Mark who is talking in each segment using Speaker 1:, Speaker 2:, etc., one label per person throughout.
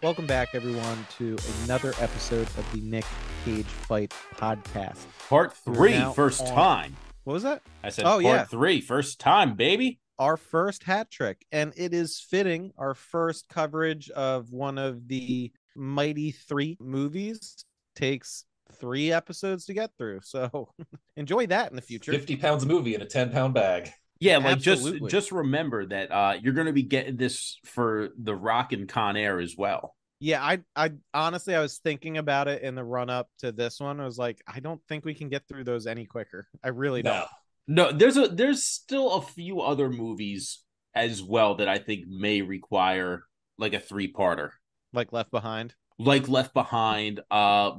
Speaker 1: Welcome back, everyone, to another episode of the Nick Cage Fight Podcast.
Speaker 2: Part
Speaker 1: We're
Speaker 2: 3,
Speaker 1: now
Speaker 2: first
Speaker 1: on-
Speaker 2: time.
Speaker 1: What was that?
Speaker 2: I said
Speaker 1: Oh,
Speaker 2: part
Speaker 1: yeah.
Speaker 2: 3, first time, baby.
Speaker 1: Our first hat trick, and it is fitting. Our first coverage of one of the Mighty Three movies takes 3 episodes to get through. So enjoy that in the future.
Speaker 3: 50 pounds of movie in a 10-pound bag.
Speaker 2: Yeah, like
Speaker 1: Absolutely.
Speaker 2: just remember that you're going to be getting this for The Rock and Con Air as well.
Speaker 1: Yeah, I honestly, I was thinking about it in the run up to this one. I was like, I don't think we can get through those any quicker. I really don't.
Speaker 2: No, there's still a few other movies as well that I think may require like a 3-parter.
Speaker 1: Like Left Behind.
Speaker 2: Like Left Behind,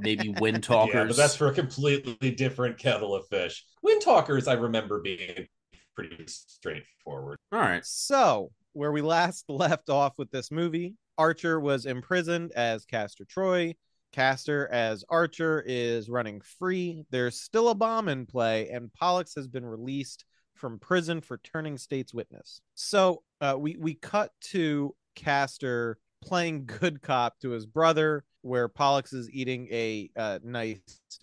Speaker 2: maybe Wind
Speaker 3: Yeah,
Speaker 2: Talkers.
Speaker 3: but that's for a completely different kettle of fish. Wind Talkers, I remember being pretty straightforward.
Speaker 2: All right.
Speaker 1: So, where we last left off with this movie, Archer was imprisoned as Castor Troy. Castor as Archer is running free. There's still a bomb in play, and Pollux has been released from prison for turning state's witness. So, we cut to Castor playing good cop to his brother, where Pollux is eating a nice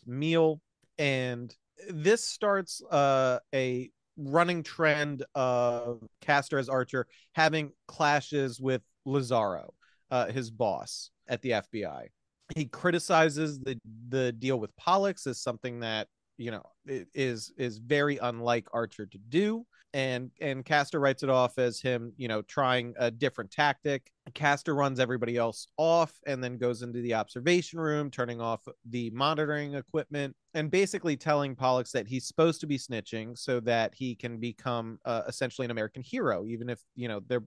Speaker 1: meal, and this starts a running trend of Castor as Archer having clashes with Lazaro, his boss at the FBI. He criticizes the deal with Pollux as something that, you know, is very unlike Archer to do. And Castor writes it off as him, you know, trying a different tactic. Castor runs everybody else off and then goes into the observation room, turning off the monitoring equipment and basically telling Pollux that he's supposed to be snitching so that he can become essentially an American hero, even if, you know, they're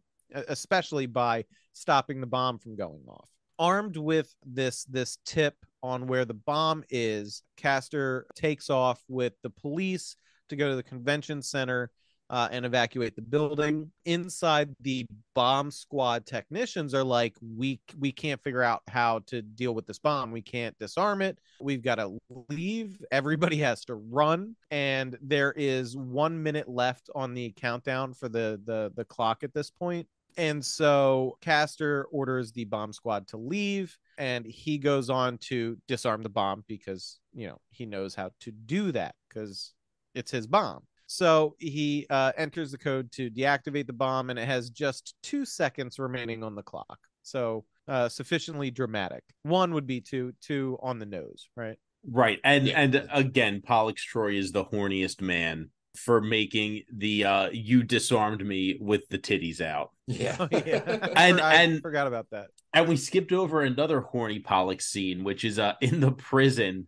Speaker 1: especially by stopping the bomb from going off. Armed with this tip on where the bomb is, Castor takes off with the police to go to the convention center and evacuate the building. Inside, the bomb squad technicians are like, we can't figure out how to deal with this bomb. We can't disarm it. We've got to leave. Everybody has to run. And there is 1 minute left on the countdown for the clock at this point. And so Castor orders the bomb squad to leave, and he goes on to disarm the bomb because, you know, he knows how to do that because it's his bomb. So he enters the code to deactivate the bomb, and it has just 2 seconds remaining on the clock. So sufficiently dramatic. 1 would be two on the nose, right?
Speaker 2: Right. And again, Pollux Troy is the horniest man for making the you disarmed me with the titties out.
Speaker 3: Yeah.
Speaker 1: Oh, yeah.
Speaker 2: And
Speaker 1: I forgot about that.
Speaker 2: And we skipped over another horny Pollux scene, which is in the prison.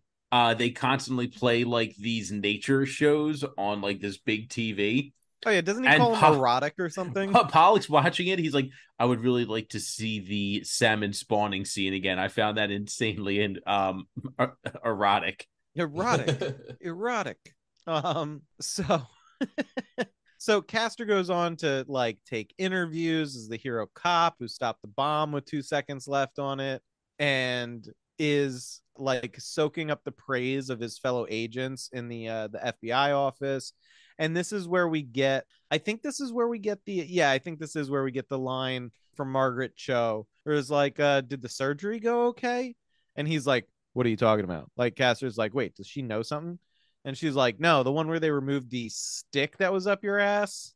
Speaker 2: They constantly play like these nature shows on like this big TV.
Speaker 1: Oh yeah, doesn't he call him erotic or something?
Speaker 2: Pollux watching it, he's like, I would really like to see the salmon spawning scene again. I found that insanely erotic.
Speaker 1: Erotic. So so Castor goes on to like take interviews as the hero cop who stopped the bomb with 2 seconds left on it, and is like soaking up the praise of his fellow agents in the FBI office. And this is where we get, I think this is where we get the line from Margaret Cho, where it's like, did the surgery go okay? And he's like, what are you talking about? Like, Castor's like, wait, does she know something? And she's like, no, the one where they removed the stick that was up your ass.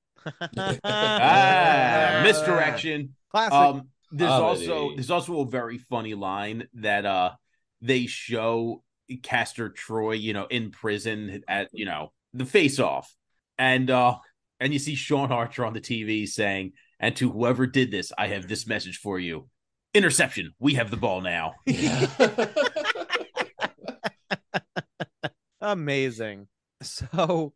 Speaker 2: Misdirection.
Speaker 1: Classic.
Speaker 2: There's also a very funny line that they show Castor Troy, you know, in prison at, you know, the face off. And you see Sean Archer on the TV saying, and to whoever did this, I have this message for you. Interception. We have the ball now.
Speaker 1: Amazing. So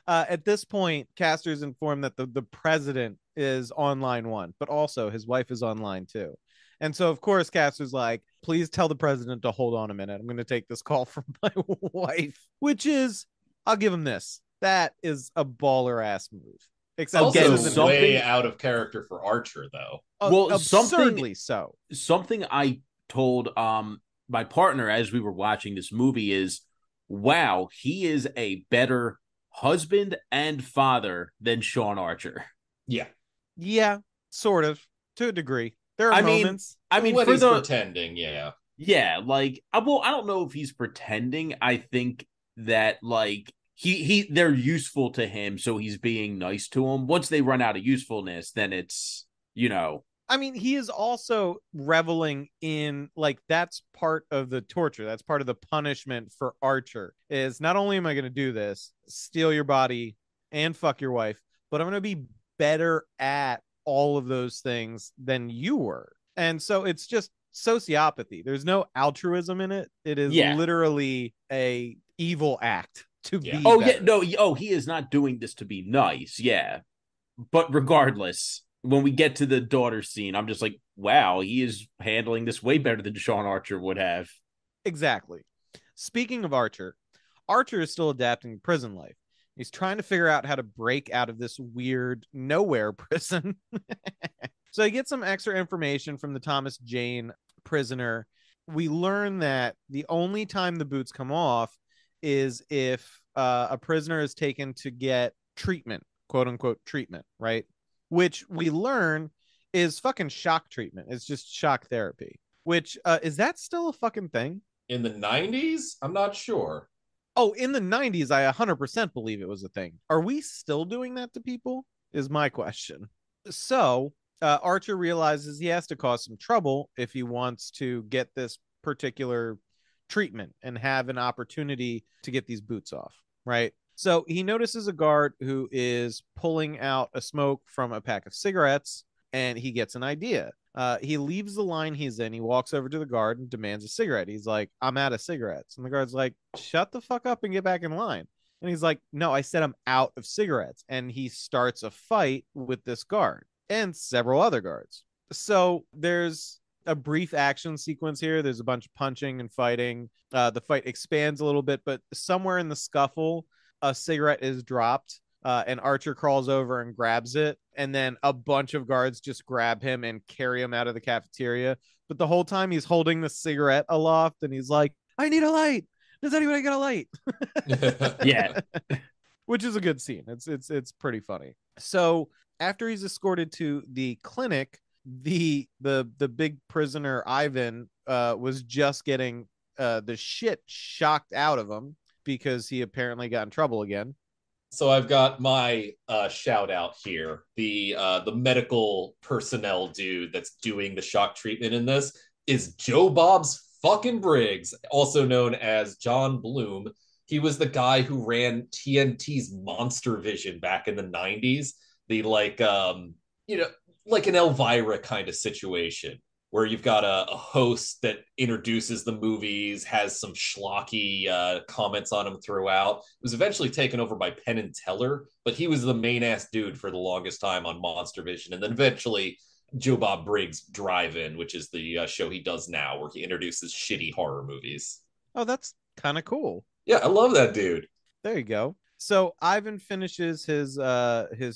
Speaker 1: at this point, Castor's informed that the president is on line 1, but also his wife is on line 2. And so, of course, Castor's like, please tell the president to hold on a minute. I'm going to take this call from my wife, which is, I'll give him this. That is a baller ass move.
Speaker 3: Except also way out of character for Archer, though.
Speaker 2: Well,
Speaker 1: absurdly so.
Speaker 2: Something I told my partner as we were watching this movie is, wow, he is a better husband and father than Sean Archer.
Speaker 3: Yeah.
Speaker 1: Yeah, sort of, to a degree. There are
Speaker 2: I
Speaker 1: moments.
Speaker 2: mean,
Speaker 3: when
Speaker 2: for
Speaker 3: he's
Speaker 2: the
Speaker 3: pretending, yeah.
Speaker 2: yeah, like well, I don't know if he's pretending. I think that like they're useful to him, so he's being nice to him. Once they run out of usefulness, then it's
Speaker 1: I mean, he is also reveling in, like, that's part of the torture. That's part of the punishment for Archer. Is not only am I going to do this, steal your body and fuck your wife, but I'm going to be better at all of those things than you were. And so it's just sociopathy. There's no altruism in it. It is
Speaker 2: yeah.
Speaker 1: literally a evil act to
Speaker 3: Yeah.
Speaker 1: be
Speaker 2: Oh
Speaker 1: better.
Speaker 2: yeah, no, he is not doing this to be nice. Yeah, but regardless, when we get to the daughter scene, I'm just like, wow, he is handling this way better than Sean Archer would have.
Speaker 1: Exactly. Speaking of Archer, Archer is still adapting to prison life. He's trying to figure out how to break out of this weird nowhere prison. So he gets some extra information from the Thomas Jane prisoner. We learn that the only time the boots come off is if a prisoner is taken to get treatment, quote unquote treatment, right? Which we learn is fucking shock treatment. It's just shock therapy. Which is that still a fucking thing?
Speaker 3: In the 90s? I'm not sure.
Speaker 1: Oh, in the 90s, I 100% believe it was a thing. Are we still doing that to people? Is my question. So, Archer realizes he has to cause some trouble if he wants to get this particular treatment and have an opportunity to get these boots off, right? So, he notices a guard who is pulling out a smoke from a pack of cigarettes, and he gets an idea. He leaves the line he's in. He walks over to the guard and demands a cigarette. He's like, I'm out of cigarettes. And the guard's like, shut the fuck up and get back in line. And he's like, no, I said I'm out of cigarettes. And he starts a fight with this guard and several other guards. So there's a brief action sequence here. There's a bunch of punching and fighting. The fight expands a little bit, but somewhere in the scuffle, a cigarette is dropped. And Archer crawls over and grabs it. And then a bunch of guards just grab him and carry him out of the cafeteria. But the whole time he's holding the cigarette aloft and he's like, I need a light. Does anybody got a light?
Speaker 2: Yeah.
Speaker 1: Which is a good scene. It's pretty funny. So after he's escorted to the clinic, the big prisoner Ivan was just getting the shit shocked out of him because he apparently got in trouble again.
Speaker 3: So I've got my shout out here. The medical personnel dude that's doing the shock treatment in this is Joe Bob's fucking Briggs, also known as John Bloom. He was the guy who ran TNT's Monster Vision back in the 90s. The like like an Elvira kind of situation where you've got a host that introduces the movies, has some schlocky comments on them throughout. It was eventually taken over by Penn and Teller, but he was the main ass dude for the longest time on Monster Vision. And then eventually Joe Bob Briggs Drive-In, which is the show he does now, where he introduces shitty horror movies.
Speaker 1: Oh, that's kind of cool.
Speaker 3: Yeah, I love that dude.
Speaker 1: There you go. So Ivan finishes his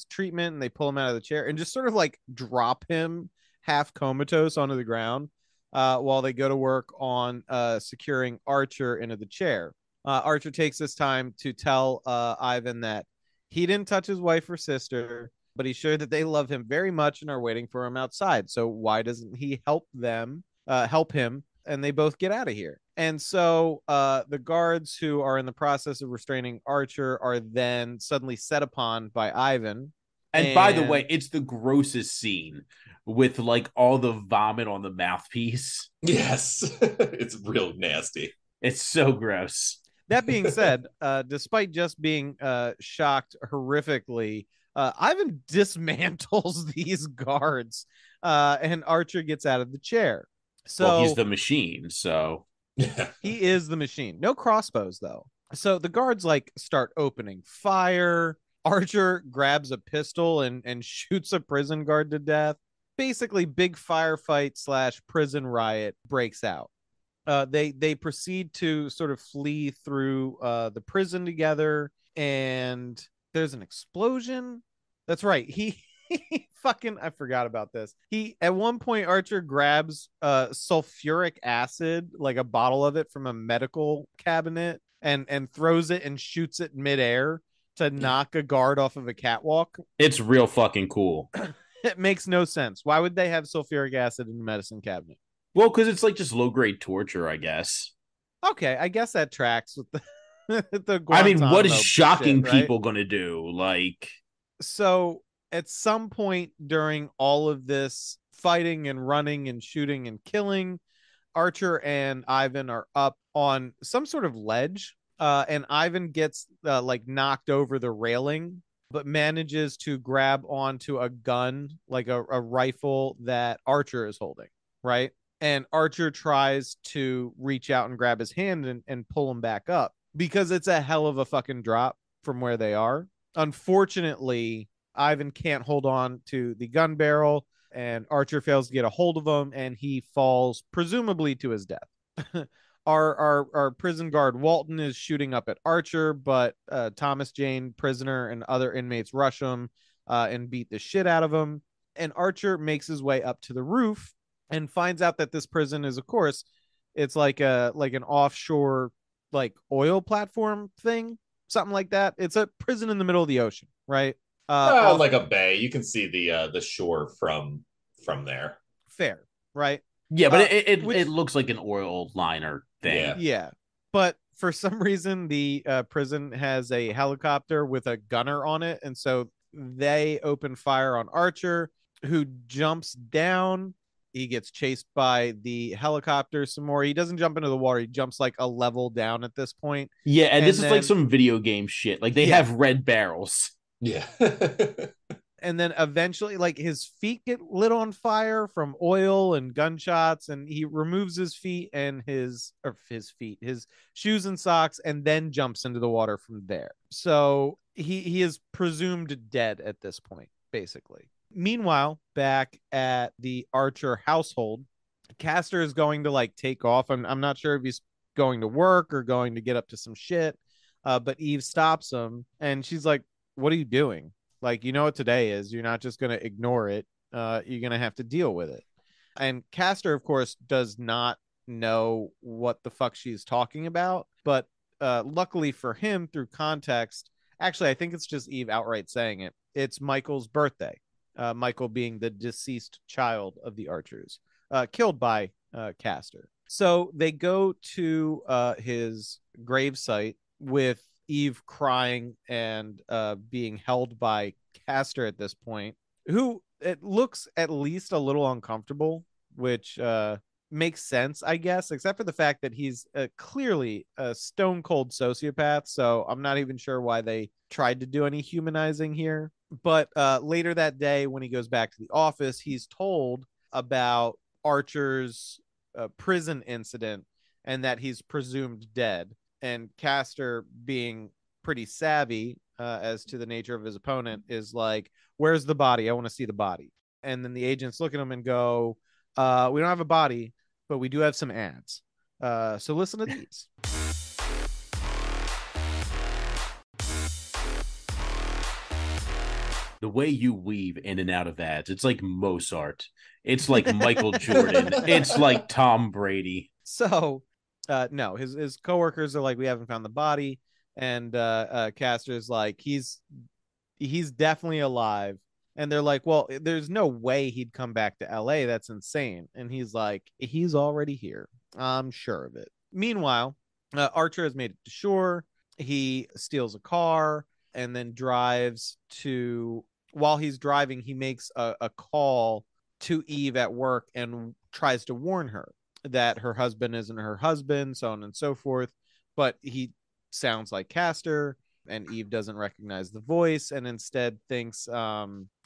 Speaker 1: treatment and they pull him out of the chair and just sort of like drop him half comatose onto the ground while they go to work on securing Archer into the chair. Archer takes this time to tell Ivan that he didn't touch his wife or sister, but he's sure that they love him very much and are waiting for him outside. So why doesn't he help him? And they both get out of here. And so the guards who are in the process of restraining Archer are then suddenly set upon by Ivan.
Speaker 2: And by the way, it's the grossest scene with like all the vomit on the mouthpiece.
Speaker 3: Yes, it's real nasty.
Speaker 2: It's so gross.
Speaker 1: That being said, despite just being shocked horrifically, Ivan dismantles these guards and Archer gets out of the chair. So
Speaker 2: well, he's the machine, so
Speaker 1: he is the machine. No crossbows though. So the guards like start opening fire. Archer grabs a pistol and shoots a prison guard to death. Basically, big firefight / prison riot breaks out. They proceed to sort of flee through the prison together, and there's an explosion. That's right. He fucking I forgot about this. He at one point Archer grabs sulfuric acid, like a bottle of it from a medical cabinet, and throws it and shoots it midair to knock a guard off of a catwalk.
Speaker 2: it's real fucking cool.
Speaker 1: It makes no sense. Why would they have sulfuric acid in the medicine cabinet?
Speaker 2: Well, because it's like just low grade torture, I guess.
Speaker 1: Okay, I guess that tracks with the the
Speaker 2: I mean, what is
Speaker 1: Guantanamo
Speaker 2: shocking
Speaker 1: shit, right?
Speaker 2: people gonna do? Like,
Speaker 1: So at some point during all of this fighting and running and shooting and killing, Archer and Ivan are up on some sort of ledge, and Ivan gets like knocked over the railing, but manages to grab onto a gun, like a rifle that Archer is holding, right? And Archer tries to reach out and grab his hand and pull him back up because it's a hell of a fucking drop from where they are. Unfortunately, Ivan can't hold on to the gun barrel, and Archer fails to get a hold of him, and he falls presumably to his death. Our prison guard Walton is shooting up at Archer, but Thomas Jane, prisoner, and other inmates rush him and beat the shit out of him. And Archer makes his way up to the roof and finds out that this prison is, of course, it's like an offshore like oil platform thing, something like that. It's a prison in the middle of the ocean, right? Off
Speaker 3: Like a bay. You can see the shore from there.
Speaker 1: fair, right?
Speaker 2: yeah, but
Speaker 1: Which,
Speaker 2: it looks like an oil liner thing.
Speaker 3: Yeah.
Speaker 1: yeah, but for some reason the prison has a helicopter with a gunner on it, and so they open fire on Archer, who jumps down. He gets chased by the helicopter some more. He doesn't jump into the water. He jumps like a level down at this point.
Speaker 2: Yeah, and this is
Speaker 1: then,
Speaker 2: like some video game shit. Like they have red barrels.
Speaker 3: Yeah.
Speaker 1: And then eventually like his feet get lit on fire from oil and gunshots, and he removes his feet and his shoes and socks, and then jumps into the water from there. So he is presumed dead at this point, basically. Meanwhile, back at the Archer household, Castor is going to like take off. I'm not sure if he's going to work or going to get up to some shit, but Eve stops him and she's like, what are you doing? Like, you know what today is. You're not just going to ignore it. You're going to have to deal with it. And Castor, of course, does not know what the fuck she's talking about. But luckily for him, through context, actually, I think it's just Eve outright saying it. It's Michael's birthday. Michael being the deceased child of the Archers, killed by Castor. So they go to his gravesite with Eve crying and being held by Castor at this point, who it looks at least a little uncomfortable, which makes sense, I guess, except for the fact that he's clearly a stone cold sociopath. So I'm not even sure why they tried to do any humanizing here. But later that day, when he goes back to the office, he's told about Archer's prison incident and that he's presumed dead. And Castor, being pretty savvy as to the nature of his opponent, is like, where's the body? I want to see the body. And then the agents look at him and go, we don't have a body, but we do have some ads. So listen to these.
Speaker 2: The way you weave in and out of ads, it's like Mozart. It's like Michael Jordan. It's like Tom Brady.
Speaker 1: So no, his coworkers are like, we haven't found the body, and Castor's like, he's definitely alive, and they're like, well, there's no way he'd come back to LA. That's insane. And he's like, he's already here. I'm sure of it. Meanwhile, Archer has made it to shore. He steals a car and then drives to. While he's driving, he makes a call to Eve at work and tries to warn her that her husband isn't her husband, so on and so forth. But he sounds like Castor, and Eve doesn't recognize the voice and instead thinks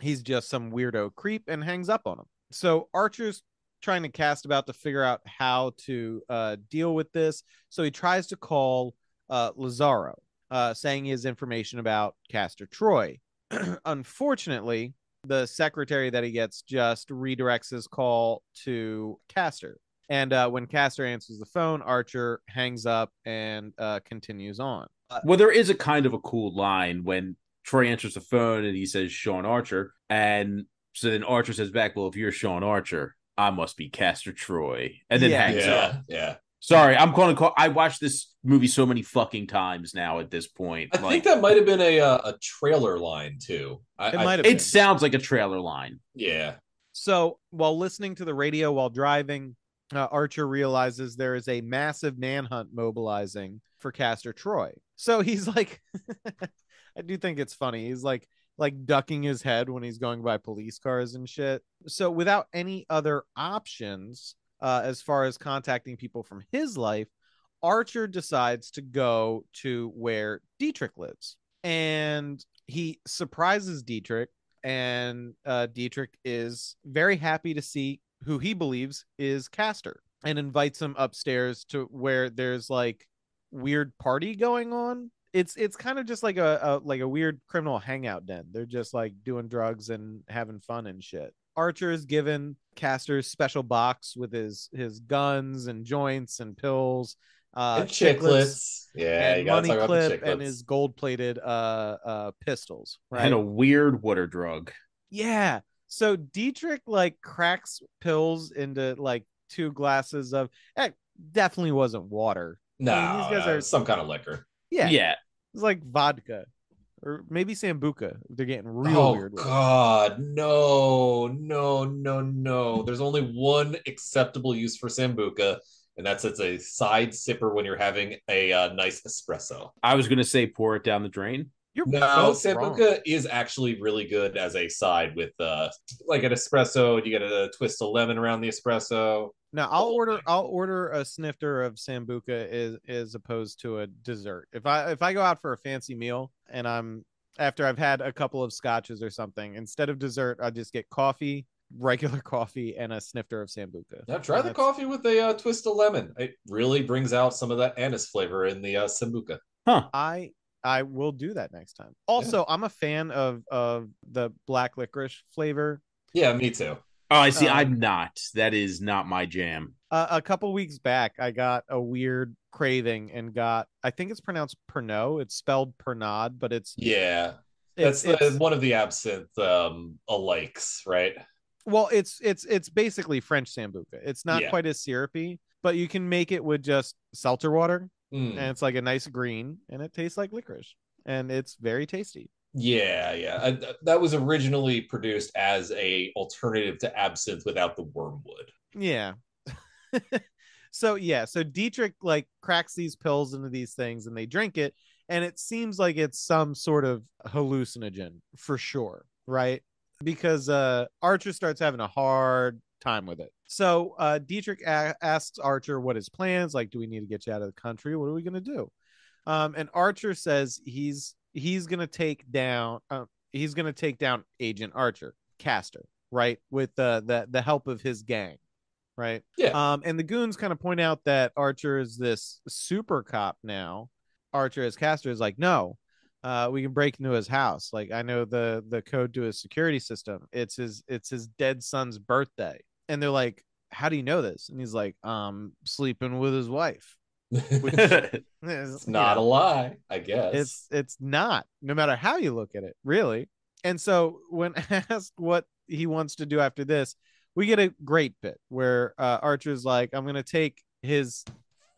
Speaker 1: he's just some weirdo creep and hangs up on him. So Archer's trying to cast about to figure out how to deal with this. So he tries to call Lazaro, saying he has information about Castor Troy. Unfortunately, the secretary that he gets just redirects his call to Castor. And when Castor answers the phone, Archer hangs up and continues on.
Speaker 2: Well, there is a kind of a cool line when Troy answers the phone and he says Sean Archer. And so then Archer says back, well, if you're Sean Archer, I must be Castor Troy. And then hangs up.
Speaker 3: Yeah.
Speaker 2: Sorry, I'm calling. I watched this movie so many fucking times now at this point.
Speaker 3: I think that might have been a trailer line too.
Speaker 1: It might have
Speaker 2: It
Speaker 1: been.
Speaker 2: sounds like a trailer line.
Speaker 3: Yeah.
Speaker 1: So while listening to the radio while driving, Archer realizes there is a massive manhunt mobilizing for Castor Troy. So he's like, I do think it's funny. He's like ducking his head when he's going by police cars and shit. So without any other options, as far as contacting people from his life, Archer decides to go to where Dietrich lives. And he surprises Dietrich, and Dietrich is very happy to see who he believes is Castor, and invites him upstairs to where there's like weird party going on. It's kind of just like a weird criminal hangout den. They're just like doing drugs and having fun and shit. Archer is given Castor's special box with his guns and joints and pills,
Speaker 3: and chiclets. Yeah, you gotta
Speaker 1: money
Speaker 3: talk about the
Speaker 1: clip
Speaker 3: chiclets.
Speaker 1: and his gold-plated pistols, right?
Speaker 2: And a weird water drug.
Speaker 1: Yeah. So Dietrich like cracks pills into like 2 glasses of definitely wasn't water.
Speaker 3: No,
Speaker 1: I mean, these guys are
Speaker 3: some kind of liquor.
Speaker 2: Yeah.
Speaker 1: It's like vodka or maybe sambuca. They're getting real weird.
Speaker 3: Oh God, no. There's only one acceptable use for sambuca, and that's it's a side sipper when you're having a nice espresso.
Speaker 2: I was gonna say pour it down the drain.
Speaker 1: You're
Speaker 3: No,
Speaker 1: both wrong.
Speaker 3: sambuca is actually really good as a side with like an espresso. You get a twist of lemon around the espresso.
Speaker 1: Now I'll order a snifter of sambuca as opposed to a dessert. If I go out for a fancy meal and after I've had a couple of scotches or something, instead of dessert, I just get coffee, regular coffee, and a snifter of sambuca.
Speaker 3: Now try the coffee with a twist of lemon. It really brings out some of that anise flavor in the sambuca.
Speaker 2: Huh.
Speaker 1: I will do that next time. Also, yeah. I'm a fan of the black licorice flavor.
Speaker 3: Yeah, me too.
Speaker 2: Oh, I see. I'm not. That is not my jam.
Speaker 1: A couple weeks back, I got a weird craving and got, I think it's pronounced Pernod. It's spelled Pernod, but it's
Speaker 3: that's one of the absinthe alikes, right?
Speaker 1: Well, it's basically French sambuca. It's not quite as syrupy, but you can make it with just seltzer water, and it's like a nice green, and it tastes like licorice, and it's very tasty.
Speaker 3: Yeah. That was originally produced as a alternative to absinthe without the wormwood.
Speaker 1: Yeah. So Dietrich like cracks these pills into these things and they drink it, and it seems like it's some sort of hallucinogen for sure, right? Because Archer starts having a hard time with it. So Dietrich asks Archer what his plans, like, do we need to get you out of the country? What are we going to do? And Archer says he's gonna take down Agent Archer, Castor, right, with the help of his gang, right?
Speaker 3: Yeah.
Speaker 1: And the goons kind of point out that Archer is this super cop now. Archer as Castor is like, no, we can break into his house. Like, I know the code to his security system. It's his dead son's birthday. And they're like, how do you know this? And he's like, sleeping with his wife. Which
Speaker 3: it's not a lie, I guess.
Speaker 1: It's not, no matter how you look at it, really. And so when asked what he wants to do after this, we get a great bit where Archer's like, I'm gonna take his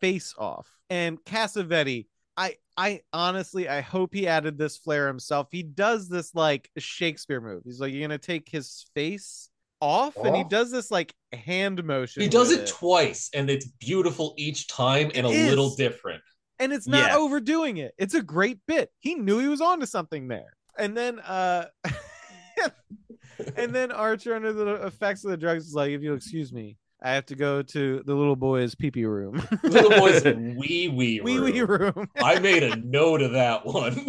Speaker 1: face off. And Cassavetes, I honestly, I hope he added this flair himself. He does this like Shakespeare move. He's like, you're gonna take his face off, and he does this like hand motion.
Speaker 3: He does it twice, and it's beautiful each time and a little different.
Speaker 1: And it's not overdoing it. It's a great bit. He knew he was onto something there. And then and then Archer, under the effects of the drugs, is like, if you'll excuse me, I have to go to the little boy's pee-pee room.
Speaker 3: Little boy's wee room. I made a note of that one.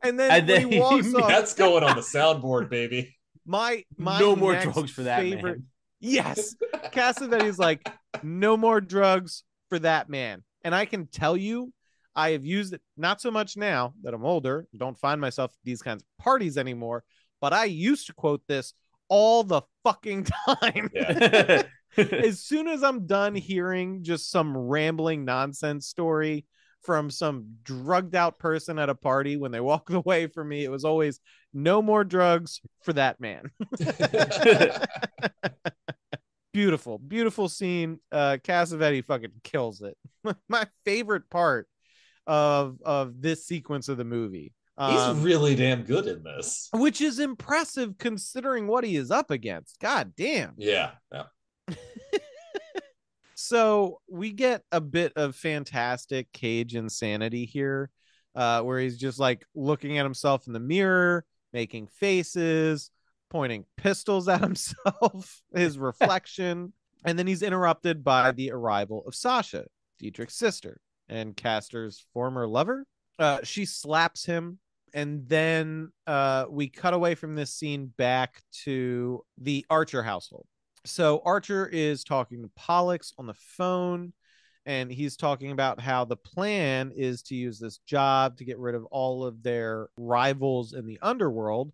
Speaker 1: And then he walks off.
Speaker 3: That's going on the soundboard, baby.
Speaker 1: My
Speaker 2: no more drugs for that
Speaker 1: favorite,
Speaker 2: man.
Speaker 1: Yes. Cassavetes like, no more drugs for that man. And I can tell you, I have used it, not so much now that I'm older, don't find myself at these kinds of parties anymore, but I used to quote this all the fucking time.
Speaker 3: Yeah.
Speaker 1: As soon as I'm done hearing just some rambling nonsense story from some drugged out person at a party, when they walked away from me, it was always, no more drugs for that man. Beautiful scene. Cassavetes fucking kills it. My favorite part of this sequence of the movie.
Speaker 3: He's really damn good in this,
Speaker 1: which is impressive considering what he is up against. God damn.
Speaker 3: Yeah.
Speaker 1: So we get a bit of fantastic Cage insanity here, where he's just like looking at himself in the mirror, making faces, pointing pistols at himself, his reflection. And then he's interrupted by the arrival of Sasha, Dietrich's sister and Castor's former lover. She slaps him. And then we cut away from this scene back to the Archer household. So Archer is talking to Pollux on the phone, and he's talking about how the plan is to use this job to get rid of all of their rivals in the underworld,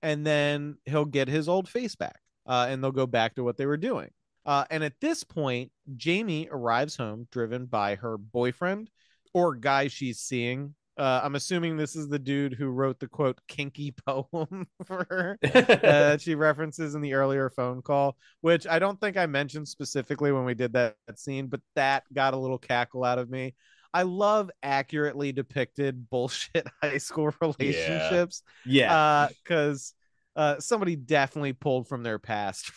Speaker 1: and then he'll get his old face back, and they'll go back to what they were doing. And at this point, Jamie arrives home driven by her boyfriend or guy she's seeing. I'm assuming this is the dude who wrote the quote kinky poem for her that she references in the earlier phone call, which I don't think I mentioned specifically when we did that scene, but that got a little cackle out of me. I love accurately depicted bullshit high school relationships.
Speaker 2: Yeah.
Speaker 1: Because somebody definitely pulled from their past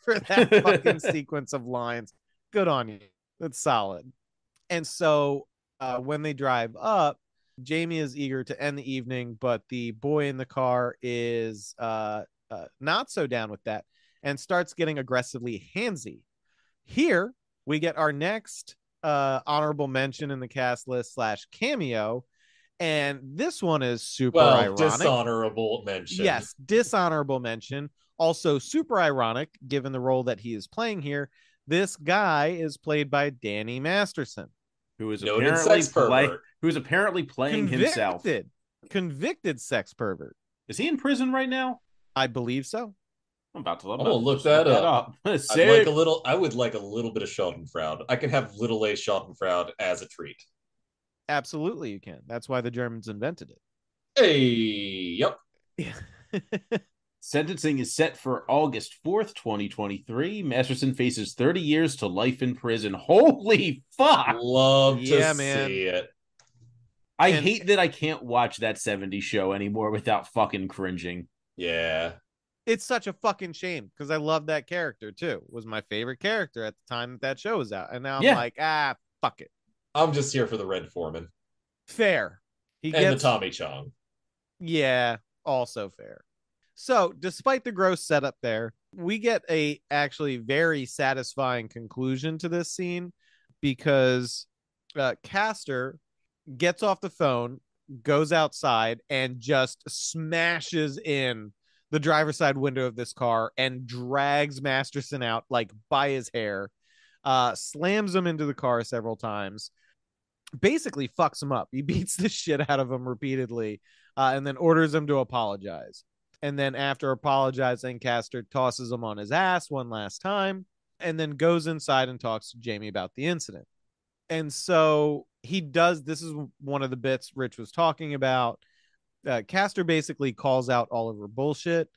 Speaker 1: for that fucking sequence of lines. Good on you. That's solid. And so when they drive up, Jamie is eager to end the evening, but the boy in the car is not so down with that and starts getting aggressively handsy. Here, we get our next honorable mention in the cast list / cameo, and this one is super ironic.
Speaker 3: Dishonorable mention.
Speaker 1: Yes, dishonorable mention. Also super ironic, given the role that he is playing here. This guy is played by Danny Masterson,
Speaker 2: who is
Speaker 3: noted sex pervert.
Speaker 2: Who's apparently playing himself.
Speaker 1: Convicted sex pervert.
Speaker 2: Is he in prison right now?
Speaker 1: I believe so.
Speaker 2: I'm about to
Speaker 3: look that up. I would like a little bit of Schadenfreude. I can have little A Schadenfreude as a treat.
Speaker 1: Absolutely, you can. That's why the Germans invented it.
Speaker 3: Hey, yep.
Speaker 1: Yeah.
Speaker 2: Sentencing is set for August 4th, 2023. Masterson faces 30 years to life in prison. Holy fuck!
Speaker 3: Love to see it.
Speaker 2: I hate that I can't watch that 70s show anymore without fucking cringing.
Speaker 3: Yeah.
Speaker 1: It's such a fucking shame because I love that character too. It was my favorite character at the time that show was out. And now I'm like, fuck it.
Speaker 3: I'm just here for the Red Foreman.
Speaker 1: Fair.
Speaker 3: The Tommy Chong.
Speaker 1: Yeah, also fair. So despite the gross setup there, we get a actually very satisfying conclusion to this scene because Castor gets off the phone, goes outside, and just smashes in the driver's side window of this car and drags Masterson out like by his hair, slams him into the car several times, basically fucks him up. He beats the shit out of him repeatedly, and then orders him to apologize. And then after apologizing, Castor tosses him on his ass one last time and then goes inside and talks to Jamie about the incident. And so he does. This is one of the bits Rich was talking about. Castor basically calls out all of her bullshit.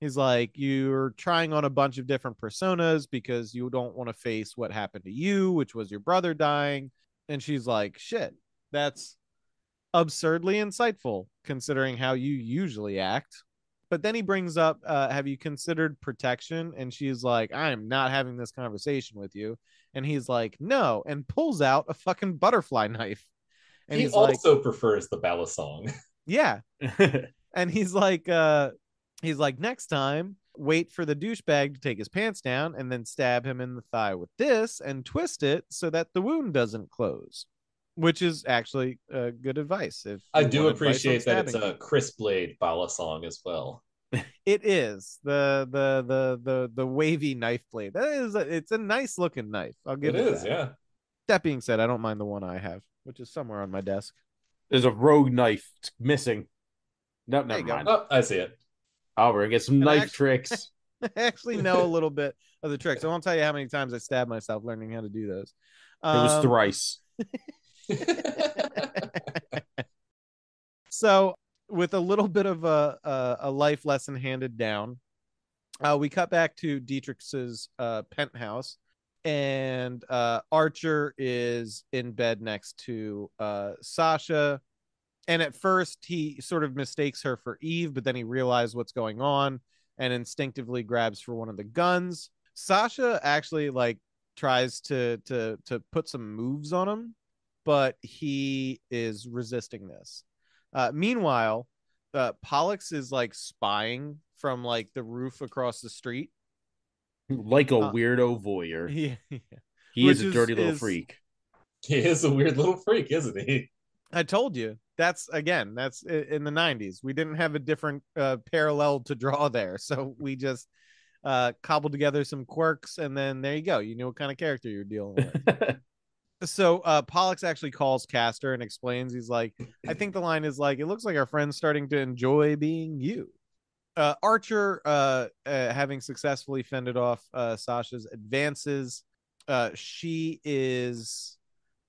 Speaker 1: He's like, you're trying on a bunch of different personas because you don't want to face what happened to you, which was your brother dying. And she's like, shit, that's absurdly insightful considering how you usually act. But then he brings up, have you considered protection? And she's like, I am not having this conversation with you. And he's like, no, and pulls out a fucking butterfly knife. And
Speaker 3: he also prefers the balisong.
Speaker 1: Yeah. And he's like, next time, wait for the douchebag to take his pants down and then stab him in the thigh with this and twist it so that the wound doesn't close. Which is actually good advice. If
Speaker 3: I do appreciate that it's a Chris Blade balisong as well.
Speaker 1: It is the wavy knife blade. It's a nice looking knife. I'll give it. It is, that.
Speaker 3: Yeah.
Speaker 1: That being said, I don't mind the one I have, which is somewhere on my desk.
Speaker 2: There's a rogue knife. It's missing. No, never mind.
Speaker 3: Oh, I see it.
Speaker 2: Oh, we're gonna get some knife tricks.
Speaker 1: I actually know a little bit of the tricks. I won't tell you how many times I stabbed myself learning how to do those.
Speaker 2: It was thrice.
Speaker 1: So with a little bit of a life lesson handed down, We cut back to Dietrich's penthouse, and Archer is in bed next to Sasha. And at first, he sort of mistakes her for Eve, but then he realizes what's going on and instinctively grabs for one of the guns. Sasha actually like tries to put some moves on him, but he is resisting this. Meanwhile, Pollux is like spying from like the roof across the street,
Speaker 2: Like a weirdo voyeur.
Speaker 1: yeah.
Speaker 2: He is a dirty little freak.
Speaker 3: He is a weird little freak, isn't he?
Speaker 1: I told you. That's in the 90s. We didn't have a different parallel to draw there. So we just cobbled together some quirks, and then there you go. You knew what kind of character you're dealing with. So Pollux actually calls Castor and explains. He's like, I think the line is like, it looks like our friend's starting to enjoy being you. Archer, having successfully fended off Sasha's advances, she is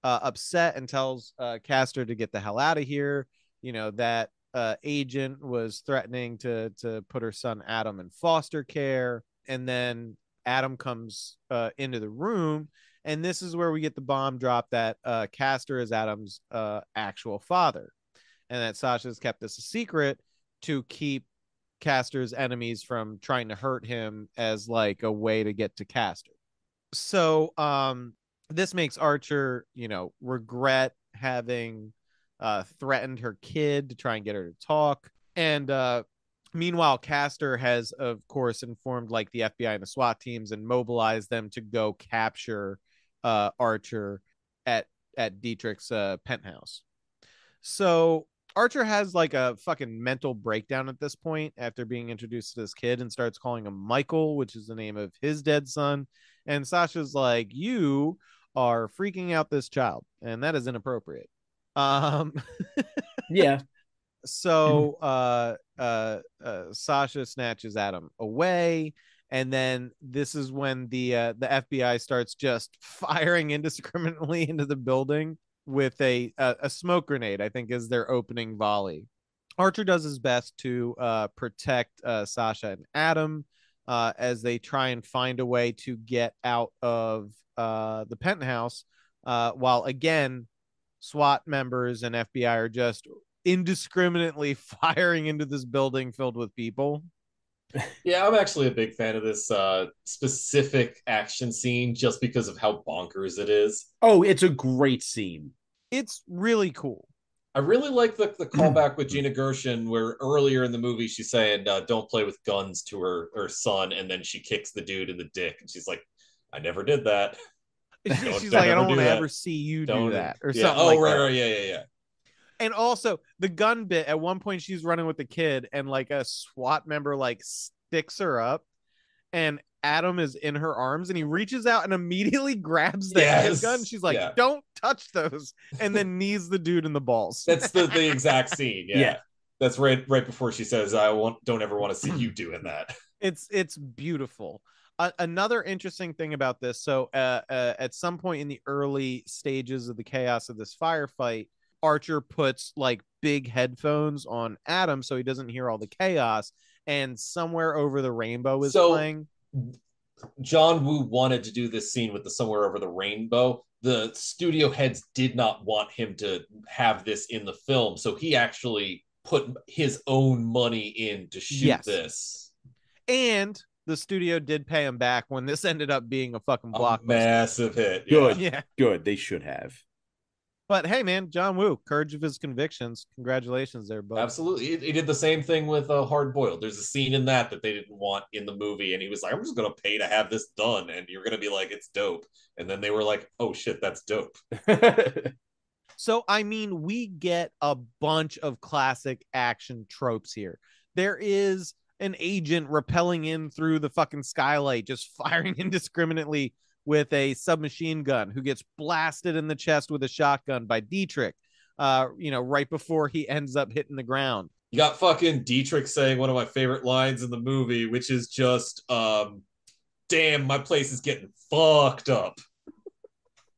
Speaker 1: upset and tells Castor to get the hell out of here. You know, that agent was threatening to put her son Adam in foster care. And then Adam comes into the room. And this is where we get the bomb drop that Castor is Adam's actual father. And that Sasha's kept this a secret to keep Castor's enemies from trying to hurt him as like a way to get to Castor. So this makes Archer, you know, regret having threatened her kid to try and get her to talk. And meanwhile, Castor has, of course, informed like the FBI and the SWAT teams and mobilized them to go capture Archer at Dietrich's penthouse. So Archer has like a fucking mental breakdown at this point after being introduced to this kid and starts calling him Michael, which is the name of his dead son. And Sasha's like, you are freaking out this child, and that is inappropriate.
Speaker 2: Yeah.
Speaker 1: So Sasha snatches Adam away, and then this is when the FBI starts just firing indiscriminately into the building with a smoke grenade, I think is their opening volley. Archer does his best to protect Sasha and Adam as they try and find a way to get out of the penthouse, while again SWAT members and FBI are just indiscriminately firing into this building filled with people.
Speaker 3: Yeah, I'm actually a big fan of this specific action scene just because of how bonkers it is.
Speaker 2: Oh, it's a great scene.
Speaker 1: It's really cool.
Speaker 3: I really like the callback with Gina Gershon, where earlier in the movie she's saying, "Don't play with guns" to her son, and then she kicks the dude in the dick, and she's like, "I never did that."
Speaker 1: She's like, "I don't want to ever see you do that," or something.
Speaker 3: Oh,
Speaker 1: like
Speaker 3: right,
Speaker 1: that.
Speaker 3: right, yeah.
Speaker 1: And also the gun bit. At one point, she's running with the kid, and like a SWAT member like sticks her up, and Adam is in her arms, and he reaches out and immediately grabs the handgun. She's like, "Don't touch those," and then knees the dude in the balls.
Speaker 3: That's the exact scene. Yeah. That's right before she says, don't ever want to see you doing that."
Speaker 1: It's beautiful. Another interesting thing about this. So at some point in the early stages of the chaos of this firefight, Archer puts like big headphones on Adam so he doesn't hear all the chaos, and Somewhere Over the Rainbow is playing.
Speaker 3: John Woo wanted to do this scene with the Somewhere Over the Rainbow. The studio heads did not want him to have this in the film, so he actually put his own money in to shoot this.
Speaker 1: And the studio did pay him back when this ended up being a fucking blockbuster.
Speaker 3: Massive hit.
Speaker 2: Good. Yeah. Good. They should have.
Speaker 1: But hey, man, John Woo, courage of his convictions. Congratulations there, bud.
Speaker 3: Absolutely. He did the same thing with Hard Boiled. There's a scene in that they didn't want in the movie, and he was like, "I'm just going to pay to have this done," and you're going to be like, "It's dope." And then they were like, "Oh shit, that's dope."
Speaker 1: So, I mean, we get a bunch of classic action tropes here. There is an agent rappelling in through the fucking skylight, just firing indiscriminately with a submachine gun, who gets blasted in the chest with a shotgun by Dietrich, right before he ends up hitting the ground.
Speaker 3: You got fucking Dietrich saying one of my favorite lines in the movie, which is just, "Damn, my place is getting fucked up."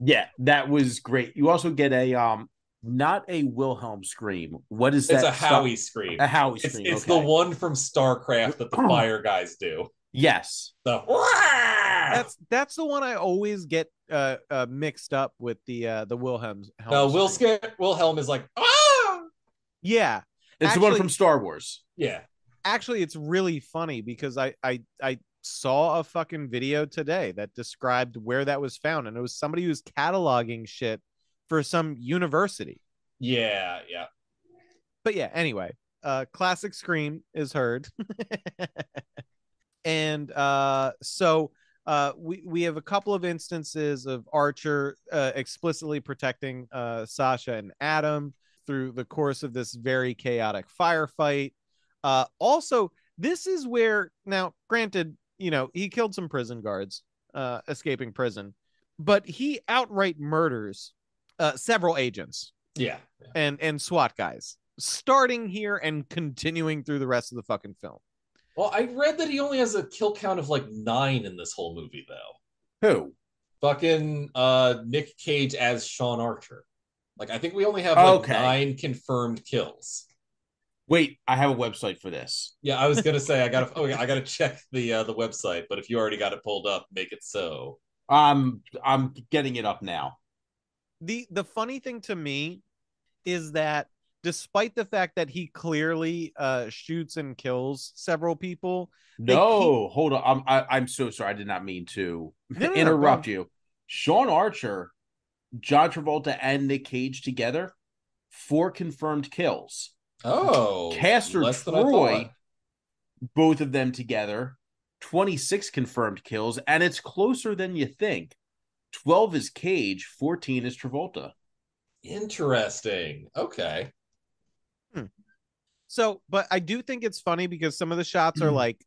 Speaker 2: Yeah, that was great. You also get a not a Wilhelm scream. What is that?
Speaker 3: It's a Howie scream.
Speaker 2: A Howie scream.
Speaker 3: It's the one from StarCraft that the fire guys do.
Speaker 2: Yes.
Speaker 3: The
Speaker 1: That's the one I always get mixed up with the Wilhelm
Speaker 3: no,
Speaker 1: scream.
Speaker 3: Wilhelm is like, ah!
Speaker 1: Yeah.
Speaker 2: It's the one from Star Wars.
Speaker 3: Yeah.
Speaker 1: Actually, it's really funny because I saw a fucking video today that described where that was found, and it was somebody who's cataloging shit for some university.
Speaker 3: Yeah.
Speaker 1: But yeah, anyway, classic scream is heard. And so we have a couple of instances of Archer explicitly protecting Sasha and Adam through the course of this very chaotic firefight. Also, this is where, now granted, he killed some prison guards escaping prison, but he outright murders several agents.
Speaker 3: Yeah.
Speaker 1: And SWAT guys, starting here and continuing through the rest of the fucking film.
Speaker 3: Well, I read that he only has a kill count of like 9 in this whole movie, though.
Speaker 2: Who?
Speaker 3: Fucking Nick Cage as Sean Archer. Like, I think we only have like 9 confirmed kills.
Speaker 2: Wait, I have a website for this.
Speaker 3: Yeah, I was gonna say I gotta check the website, but if you already got it pulled up, make it so.
Speaker 2: I'm getting it up now.
Speaker 1: The funny thing to me is that despite the fact that he clearly shoots and kills several people,
Speaker 2: hold on. I'm so sorry. I did not mean to interrupt you. Sean Archer, John Travolta, and Nick Cage together, 4 confirmed kills.
Speaker 3: Oh,
Speaker 2: Castor Troy, both of them together, 26 confirmed kills, and it's closer than you think. 12 is Cage, 14 is Travolta.
Speaker 3: Interesting. Okay.
Speaker 1: So, but I do think it's funny because some of the shots are like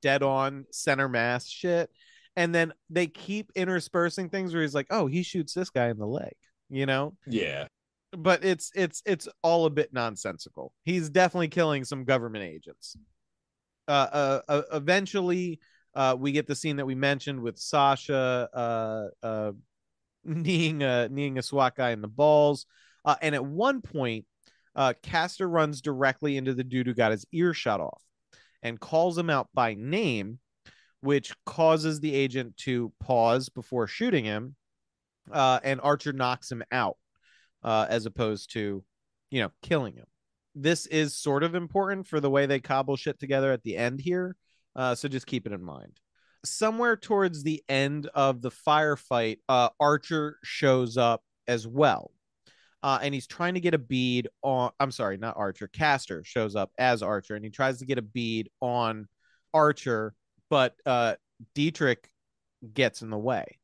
Speaker 1: dead on center mass shit, and then they keep interspersing things where he's like, "Oh, he shoots this guy in the leg,"
Speaker 3: Yeah.
Speaker 1: But it's all a bit nonsensical. He's definitely killing some government agents. Eventually, we get the scene that we mentioned with Sasha kneeing a SWAT guy in the balls, and at one point, Castor runs directly into the dude who got his ear shot off, and calls him out by name, which causes the agent to pause before shooting him, and Archer knocks him out. As opposed to, killing him. This is sort of important for the way they cobble shit together at the end here. So just keep it in mind. Somewhere towards the end of the firefight, Archer shows up as well. And he's trying to get a bead on, I'm sorry, not Archer. Castor shows up as Archer, and he tries to get a bead on Archer, but Dietrich gets in the way.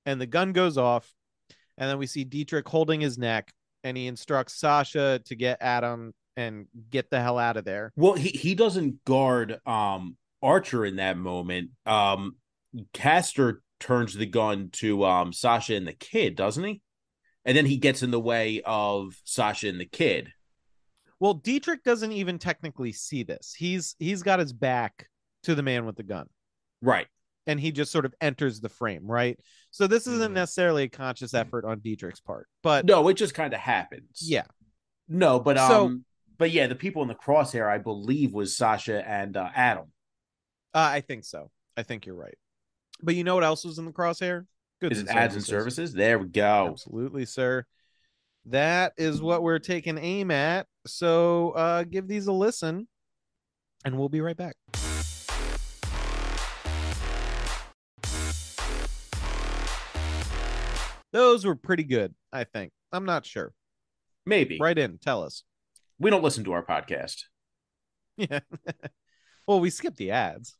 Speaker 1: And the gun goes off. And then we see Dietrich holding his neck, and he instructs Sasha to get Adam and get the hell out of there.
Speaker 2: Well, he doesn't guard Archer in that moment. Castor turns the gun to Sasha and the kid, doesn't he? And then he gets in the way of Sasha and the kid.
Speaker 1: Well, Dietrich doesn't even technically see this. He's got his back to the man with the gun.
Speaker 2: Right.
Speaker 1: And he just sort of enters the frame, right? So this isn't necessarily a conscious effort on Dietrich's part, but
Speaker 2: no, it just kind of happens.
Speaker 1: Yeah.
Speaker 2: No, but but yeah, the people in the crosshair, I believe, was Sasha and Adam.
Speaker 1: I think so. I think you're right. But you know what else was in the crosshair?
Speaker 2: Goods and ads and services. There we go.
Speaker 1: Absolutely, sir. That is what we're taking aim at. So give these a listen, and we'll be right back. Those were pretty good, I think. I'm not sure.
Speaker 2: Maybe.
Speaker 1: Write in. Tell us.
Speaker 2: We don't listen to our podcast.
Speaker 1: Yeah. Well, we skip the ads,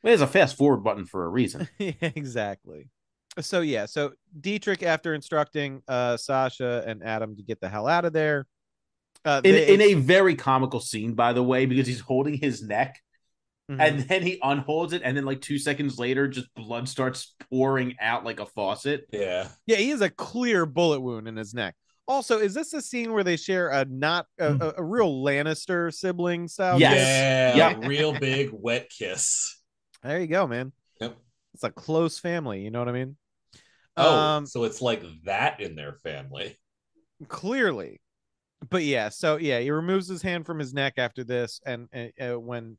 Speaker 2: There's a fast forward button for a reason.
Speaker 1: Yeah, exactly. So, yeah. So Dietrich, after instructing Sasha and Adam to get the hell out of there.
Speaker 2: In a very comical scene, by the way, because he's holding his neck. And then he unholds it, and then like 2 seconds later, just blood starts pouring out like a faucet.
Speaker 3: Yeah.
Speaker 1: Yeah, he has a clear bullet wound in his neck. Also, is this a scene where they share a real Lannister sibling style?
Speaker 3: Yes. Yeah. Real big wet kiss.
Speaker 1: There you go, man.
Speaker 3: Yep.
Speaker 1: It's a close family. You know what I mean?
Speaker 3: Oh, so it's like that in their family.
Speaker 1: Clearly. But yeah, so yeah, he removes his hand from his neck after this, and when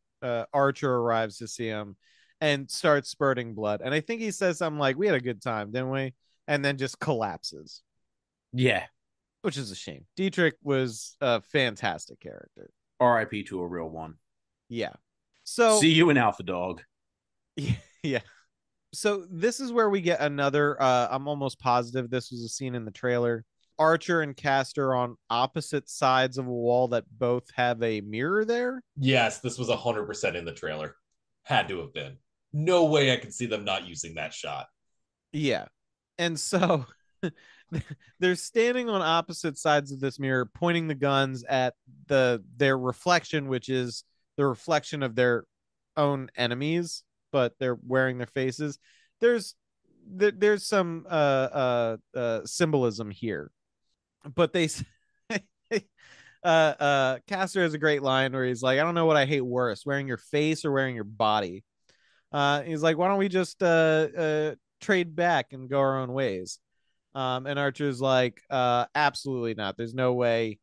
Speaker 1: Archer arrives to see him, and starts spurting blood. And I think he says something like, "We had a good time, didn't we?" And then just collapses,
Speaker 2: Yeah.
Speaker 1: which is a shame. Dietrich was a fantastic character.
Speaker 2: R.I.P. to a real one.
Speaker 1: Yeah. So
Speaker 2: see you in Alpha Dog.
Speaker 1: Yeah. So this is where we get another. I'm almost positive this was a scene in the trailer. Archer and Castor on opposite sides of a wall that both have a mirror there.
Speaker 3: Yes, this was 100% in the trailer. Had to have been. No way I can see them not using that shot.
Speaker 1: Yeah. And so they're standing on opposite sides of this mirror, pointing the guns at their reflection, which is the reflection of their own enemies, but they're wearing their faces. There's some symbolism here, but they Castor has a great line where he's like, I don't know what I hate worse, wearing your face or wearing your body. He's like, why don't we just trade back and go our own ways? And Archer's like, absolutely not. There's no way.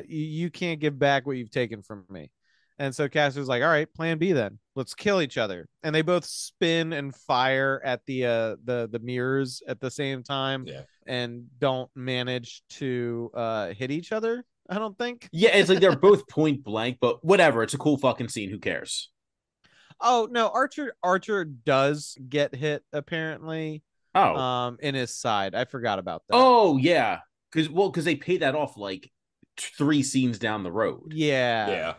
Speaker 1: You can't give back what you've taken from me. And so Castor's like, all right, plan B then. Let's kill each other. And they both spin and fire at the mirrors at the same time,
Speaker 3: Yeah.
Speaker 1: and don't manage to hit each other, I don't think.
Speaker 2: Yeah, it's like they're both point blank, but whatever. It's a cool fucking scene. Who cares?
Speaker 1: Oh no, Archer does get hit apparently.
Speaker 2: Oh.
Speaker 1: In his side. I forgot about that.
Speaker 2: Oh yeah. Because they pay that off like 3 scenes down the road.
Speaker 1: Yeah.
Speaker 3: Yeah.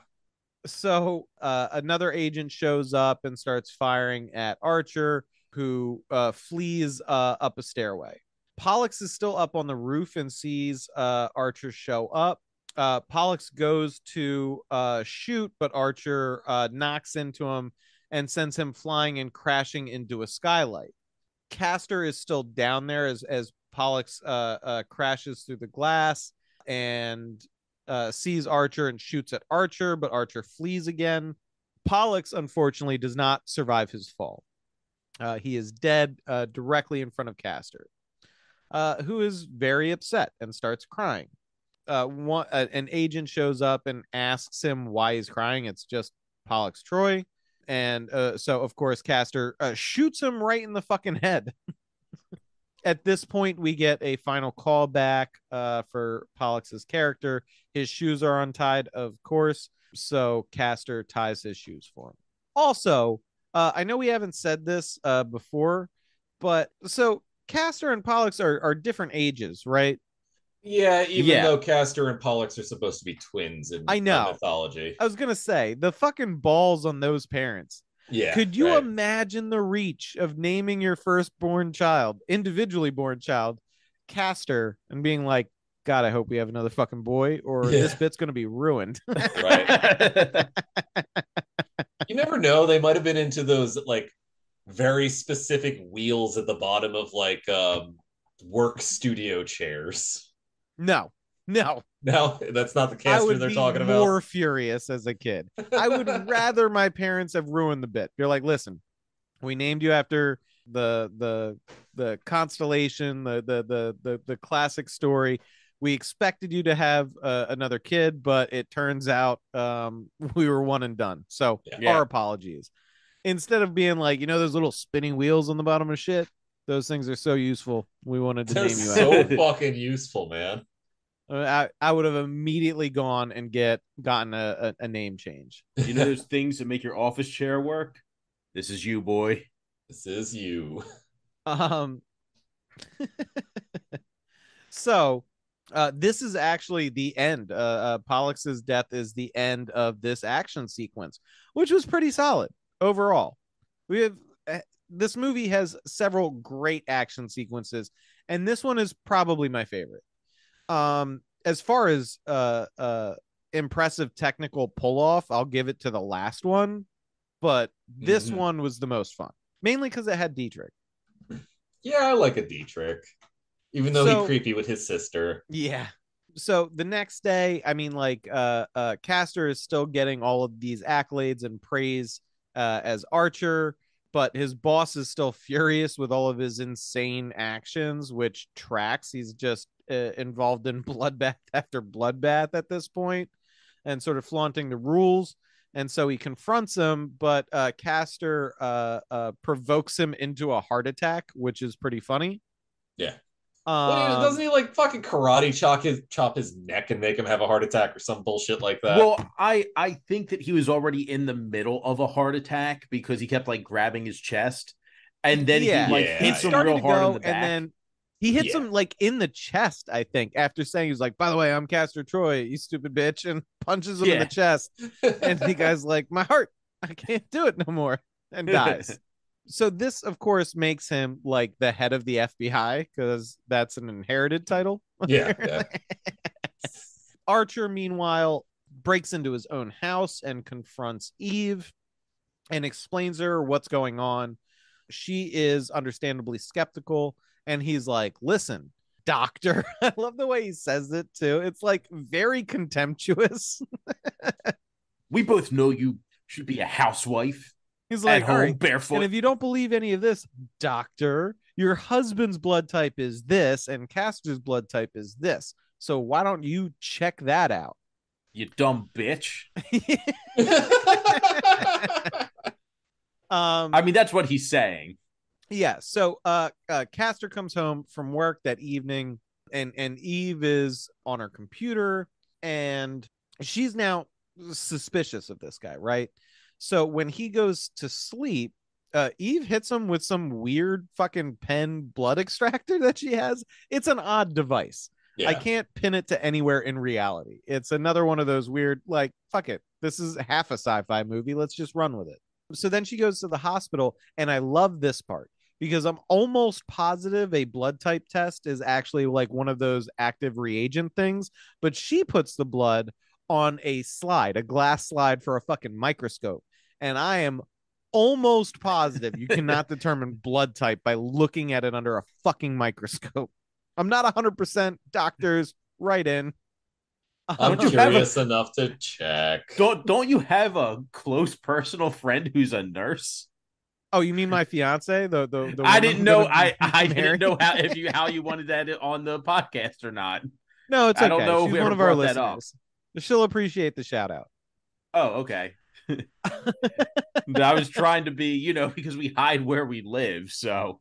Speaker 1: So another agent shows up and starts firing at Archer, who flees up a stairway. Pollux is still up on the roof and sees Archer show up. Pollux goes to shoot, but Archer knocks into him and sends him flying and crashing into a skylight. Castor is still down there as Pollux crashes through the glass and sees Archer and shoots at Archer, but Archer flees again. Pollux, unfortunately, does not survive his fall. He is dead directly in front of Castor, who is very upset and starts crying. An agent shows up and asks him why he's crying. It's just Pollux Troy. And so, of course, Castor shoots him right in the fucking head. At this point, we get a final callback for Pollux's character. His shoes are untied, of course, so Castor ties his shoes for him. Also, I know we haven't said this before, but so Castor and Pollux are different ages, right?
Speaker 3: Yeah, even though Castor and Pollux are supposed to be twins in mythology.
Speaker 1: I was going to say, the fucking balls on those parents.
Speaker 3: Yeah.
Speaker 1: Could you imagine the reach of naming your firstborn child, individually born child, Castor, and being like, God, I hope we have another fucking boy, or this bit's going to be ruined.
Speaker 3: Right. You never know. They might have been into those like very specific wheels at the bottom of like work studio chairs.
Speaker 1: No,
Speaker 3: that's not the Castor they're talking about.
Speaker 1: I would be more furious as a kid. I would rather my parents have ruined the bit. You're like, listen, we named you after the constellation, the classic story. We expected you to have another kid, but it turns out we were one and done. So our apologies. Instead of being like, those little spinning wheels on the bottom of shit, those things are so useful. We wanted to name you
Speaker 3: so fucking useful, man.
Speaker 1: I would have immediately gone and gotten a name change.
Speaker 2: You know those things that make your office chair work? This is you, boy.
Speaker 3: This is you.
Speaker 1: So this is actually the end. Pollux's death is the end of this action sequence, which was pretty solid overall. We have this movie has several great action sequences, and this one is probably my favorite. As far as impressive technical pull off, I'll give it to the last one, but this one was the most fun, mainly because it had Dietrich.
Speaker 3: Yeah, I like a Dietrich, even though he's creepy with his sister.
Speaker 1: Yeah. So the next day, I mean, like, Castor is still getting all of these accolades and praise as Archer, but his boss is still furious with all of his insane actions, which tracks. He's just involved in bloodbath after bloodbath at this point and sort of flaunting the rules. And so he confronts him, but Castor provokes him into a heart attack, which is pretty funny.
Speaker 3: Yeah. Doesn't he like fucking karate chop his neck and make him have a heart attack or some bullshit like that?
Speaker 2: Well, I think that he was already in the middle of a heart attack because he kept like grabbing his chest, and then he hits him real hard in the back.
Speaker 1: And then he hits him like in the chest, I think, after saying, he's like, by the way, I'm Castor Troy, you stupid bitch, and punches him in the chest. And the guy's like, my heart, I can't do it no more, and dies. So this, of course, makes him like the head of the FBI because that's an inherited title.
Speaker 3: Yeah.
Speaker 1: Archer, meanwhile, breaks into his own house and confronts Eve and explains her what's going on. She is understandably skeptical, and he's like, listen, doctor. I love the way he says it too. It's like very contemptuous.
Speaker 2: We both know you should be a housewife.
Speaker 1: He's like,
Speaker 2: at home, barefoot.
Speaker 1: And if you don't believe any of this, doctor, your husband's blood type is this, and Castor's blood type is this. So why don't you check that out?
Speaker 2: You dumb bitch. I mean, that's what he's saying.
Speaker 1: Yeah. So Castor comes home from work that evening, and Eve is on her computer, and she's now suspicious of this guy, right? So when he goes to sleep, Eve hits him with some weird fucking pen blood extractor that she has. It's an odd device. Yeah. I can't pin it to anywhere in reality. It's another one of those weird, like, fuck it. This is half a sci-fi movie. Let's just run with it. So then she goes to the hospital, and I love this part because I'm almost positive a blood type test is actually like one of those active reagent things, but she puts the blood on a glass slide for a fucking microscope. And I am almost positive you cannot determine blood type by looking at it under a fucking microscope. I'm not 100%. Doctors, right in.
Speaker 3: I'm curious enough to check.
Speaker 2: Don't you have a close personal friend who's a nurse?
Speaker 1: Oh, you mean my fiance? The
Speaker 2: I didn't know. I didn't know how you wanted that on the podcast or not.
Speaker 1: No, it's okay.
Speaker 2: I don't know.
Speaker 1: She's one of our listeners. She'll appreciate the shout out.
Speaker 2: Oh, okay. I was trying to be, because we hide where we live, so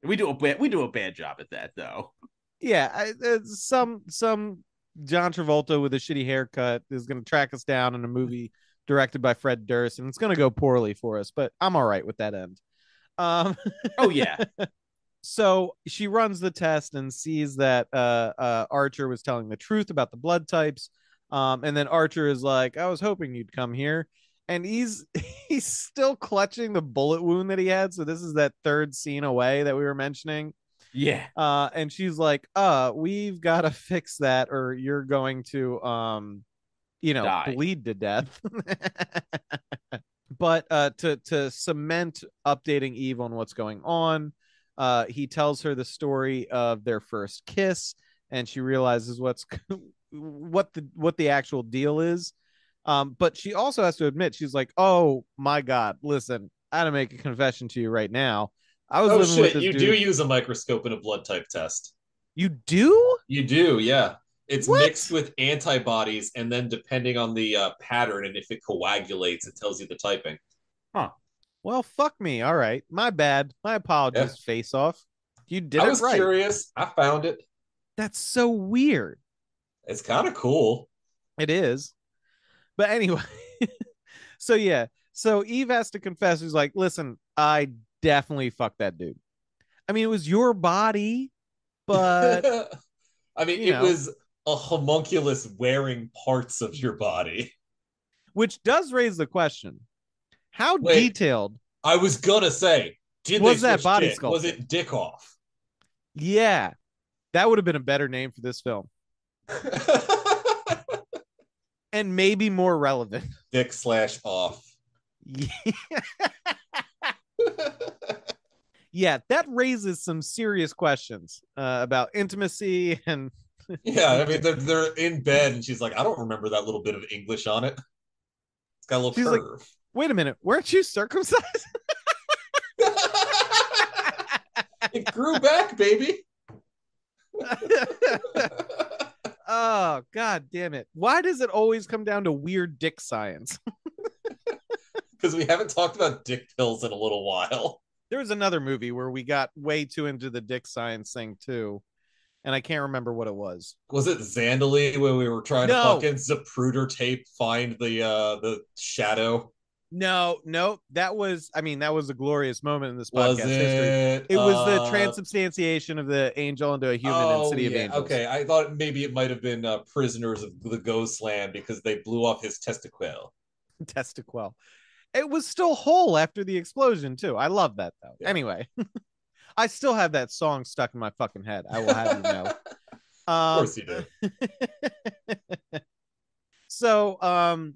Speaker 2: we do a bad job at that, though.
Speaker 1: Yeah, some John Travolta with a shitty haircut is going to track us down in a movie directed by Fred Durst, and it's going to go poorly for us, but I'm all right with that end.
Speaker 2: Oh yeah.
Speaker 1: So she runs the test and sees that Archer was telling the truth about the blood types, and then Archer is like, "I was hoping you'd come here." And he's still clutching the bullet wound that he had. So this is that third scene away that we were mentioning.
Speaker 2: Yeah.
Speaker 1: And she's like, we've got to fix that, or you're going to die. Bleed to death. But to cement updating Eve on what's going on, he tells her the story of their first kiss, and she realizes what the actual deal is. But she also has to admit, she's like, oh my God, listen, I gotta make a confession to you right now. I was living with this dude.
Speaker 3: You do use a microscope in a blood type test.
Speaker 1: You do?
Speaker 3: You do, yeah. It's mixed with antibodies, and then depending on the pattern and if it coagulates, it tells you the typing.
Speaker 1: Huh. Well, fuck me. All right. My bad. My apologies, Face Off. You did it right. I was
Speaker 3: curious. I found it.
Speaker 1: That's so weird.
Speaker 3: It's kind of cool.
Speaker 1: It is. But anyway, so Eve has to confess. He's like, listen, I definitely fucked that dude. I mean, it was your body, but
Speaker 3: I mean, it was a homunculus wearing parts of your body.
Speaker 1: Which does raise the question. How detailed?
Speaker 3: I was gonna say,
Speaker 1: was that body sculpt?
Speaker 3: Was it dick off?
Speaker 1: Yeah. That would have been a better name for this film. And maybe more relevant.
Speaker 3: Dick/off.
Speaker 1: Yeah, that raises some serious questions about intimacy and.
Speaker 3: Yeah, I mean they're in bed and she's like, I don't remember that little bit of English on it. It's got a little curve.
Speaker 1: Like, wait a minute, weren't you circumcised?
Speaker 3: It grew back, baby.
Speaker 1: Oh, God damn it. Why does it always come down to weird dick science?
Speaker 3: because we haven't talked about dick pills in a little while.
Speaker 1: There was another movie where we got way too into the dick science thing too, and I can't remember what it was.
Speaker 3: Was it Zandalee when we were trying to
Speaker 1: No.
Speaker 3: fucking Zapruder tape find the shadow?
Speaker 1: No, that was a glorious moment in this
Speaker 3: Was
Speaker 1: podcast history.
Speaker 3: it?
Speaker 1: It was the transubstantiation of the angel into a human in City of Angels.
Speaker 3: Okay, I thought maybe it might have been Prisoners of the Ghostland because they blew off his testicle.
Speaker 1: Testicle. It was still whole after the explosion too. I love that though.
Speaker 3: Yeah.
Speaker 1: Anyway, I still have that song stuck in my fucking head. I will have you know.
Speaker 3: Of course you do.
Speaker 1: So,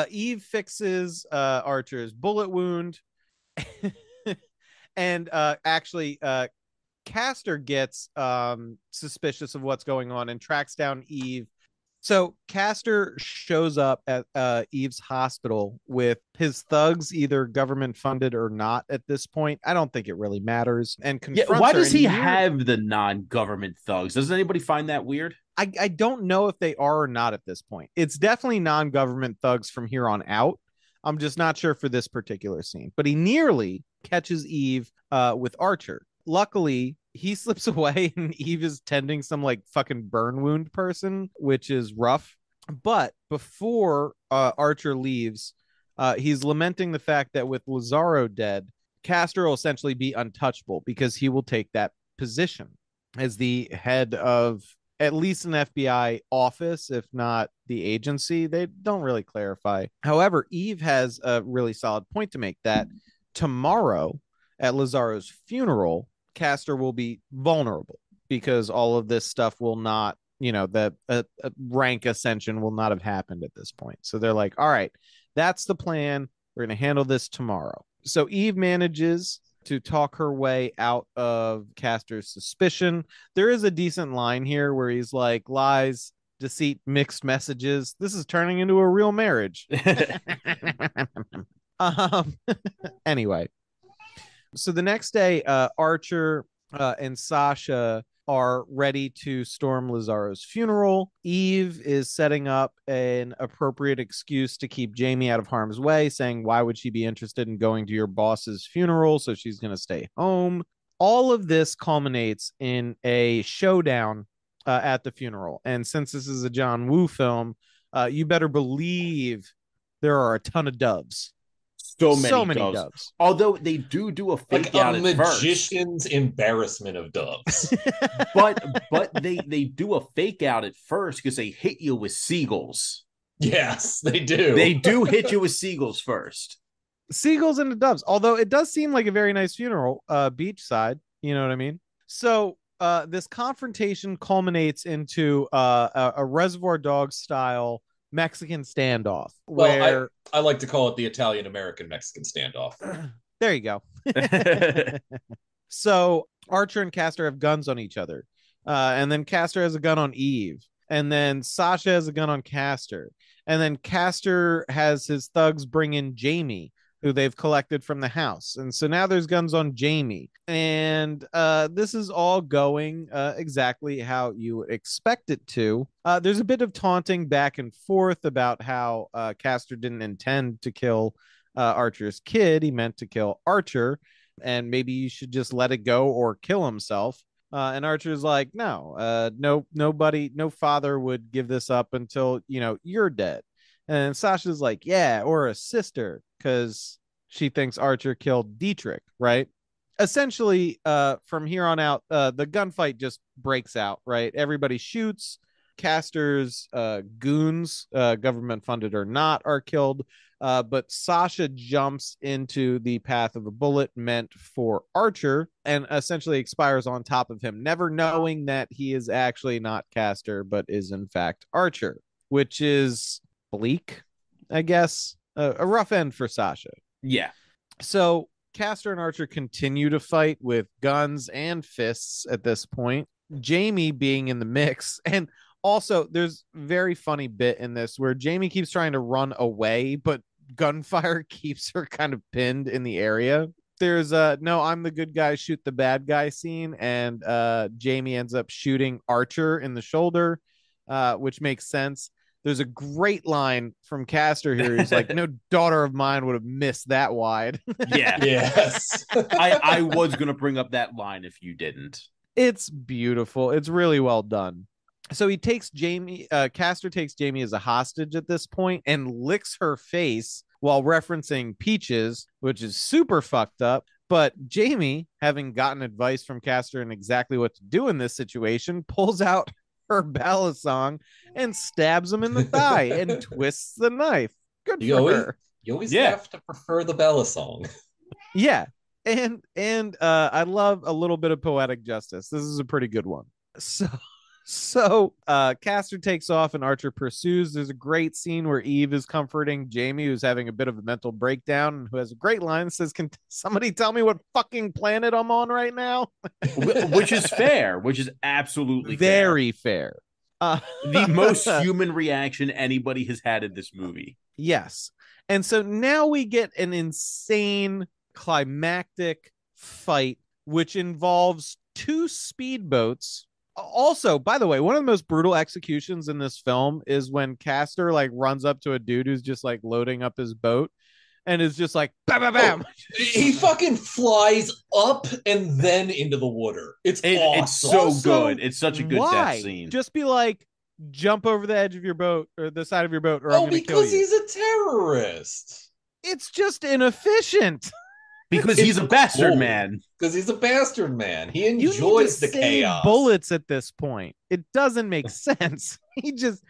Speaker 1: Eve fixes Archer's bullet wound, and actually, Castor gets suspicious of what's going on and tracks down Eve. So Castor shows up at Eve's hospital with his thugs, either government funded or not at this point. I don't think it really matters. And confronts
Speaker 2: why
Speaker 1: her,
Speaker 2: does
Speaker 1: and
Speaker 2: he have the non-government thugs? Does anybody find that weird?
Speaker 1: I don't know if they are or not at this point. It's definitely non-government thugs from here on out. I'm just not sure for this particular scene. But he nearly catches Eve with Archer. Luckily, he slips away and Eve is tending some like fucking burn wound person, which is rough. But before Archer leaves, he's lamenting the fact that with Lazaro dead, Castor will essentially be untouchable because he will take that position as the head of at least an FBI office, if not the agency. They don't really clarify. However, Eve has a really solid point to make that tomorrow at Lazaro's funeral, Castor will be vulnerable because all of this stuff will not, that rank ascension will not have happened at this point. So they're like, all right, that's the plan. We're going to handle this tomorrow. So Eve manages to talk her way out of Castor's suspicion. There is a decent line here where he's like, lies, deceit, mixed messages. This is turning into a real marriage. Anyway. So the next day, Archer and Sasha are ready to storm Lazaro's funeral. Eve is setting up an appropriate excuse to keep Jamie out of harm's way, saying, why would she be interested in going to your boss's funeral? So she's going to stay home. All of this culminates in a showdown at the funeral. And since this is a John Woo film, you better believe there are a ton of doves.
Speaker 2: So many doves. Although they do a fake out at first.
Speaker 3: Magician's embarrassment of doves.
Speaker 2: but they do a fake out at first because they hit you with seagulls.
Speaker 3: Yes, they do.
Speaker 2: They do hit you with seagulls first.
Speaker 1: Seagulls and the doves. Although it does seem like a very nice funeral, beachside. You know what I mean? So this confrontation culminates into a Reservoir Dogs style Mexican standoff.
Speaker 3: Well, I like to call it the Italian-American Mexican standoff.
Speaker 1: There you go. So Archer and Castor have guns on each other. And then Castor has a gun on Eve. And then Sasha has a gun on Castor. And then Castor has his thugs bring in Jamie, who they've collected from the house. And so now there's guns on Jamie. And this is all going exactly how you expect it to. There's a bit of taunting back and forth about how Castor didn't intend to kill Archer's kid. He meant to kill Archer. And maybe you should just let it go or kill himself. And Archer's like, no, nobody, no father would give this up until, you're dead. And Sasha's like, yeah, or a sister, because she thinks Archer killed Dietrich, right? Essentially, from here on out, the gunfight just breaks out, right? Everybody shoots. Castor's goons, government funded or not, are killed. But Sasha jumps into the path of a bullet meant for Archer and essentially expires on top of him, never knowing that he is actually not Castor, but is in fact Archer, which is bleak, I guess. A rough end for Sasha.
Speaker 2: Yeah.
Speaker 1: So Castor and Archer continue to fight with guns and fists at this point. Jamie being in the mix. And also, there's a very funny bit in this where Jamie keeps trying to run away, but gunfire keeps her kind of pinned in the area. There's a no, I'm the good guy, shoot the bad guy scene. And Jamie ends up shooting Archer in the shoulder, which makes sense. There's a great line from Castor here. He's like, no daughter of mine would have missed that wide.
Speaker 2: Yeah.
Speaker 3: Yes.
Speaker 2: I was going to bring up that line if you didn't.
Speaker 1: It's beautiful. It's really well done. So he takes Jamie, Castor takes Jamie as a hostage at this point and licks her face while referencing Peaches, which is super fucked up. But Jamie, having gotten advice from Castor and exactly what to do in this situation, pulls out her balisong and stabs him in the thigh and twists the knife. Good for her.
Speaker 3: You always have to prefer the balisong.
Speaker 1: Yeah. And I love a little bit of poetic justice. This is a pretty good one. So Castor takes off and Archer pursues. There's a great scene where Eve is comforting Jamie, who's having a bit of a mental breakdown, and who has a great line that says, can somebody tell me what fucking planet I'm on right now?
Speaker 2: Which is fair, which is absolutely
Speaker 1: very fair.
Speaker 2: The most human reaction anybody has had in this movie.
Speaker 1: Yes. And so now we get an insane climactic fight, which involves two speedboats. Also, by the way, one of the most brutal executions in this film is when Castor like runs up to a dude who's just like loading up his boat and is just like bam, bam, bam.
Speaker 3: He fucking flies up and then into the water. It's awesome.
Speaker 2: It's so also, good. It's such a good death scene.
Speaker 1: Just be like, jump over the edge of your boat or the side of your boat, or I'm gonna kill you.
Speaker 3: Because he's a terrorist.
Speaker 1: It's just inefficient.
Speaker 2: Because he's a bastard man.
Speaker 3: Because he's a bastard man. He enjoys the chaos.
Speaker 1: Bullets at this point. It doesn't make sense.
Speaker 3: He's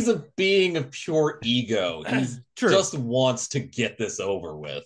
Speaker 3: a being of pure ego. He just wants to get this over with.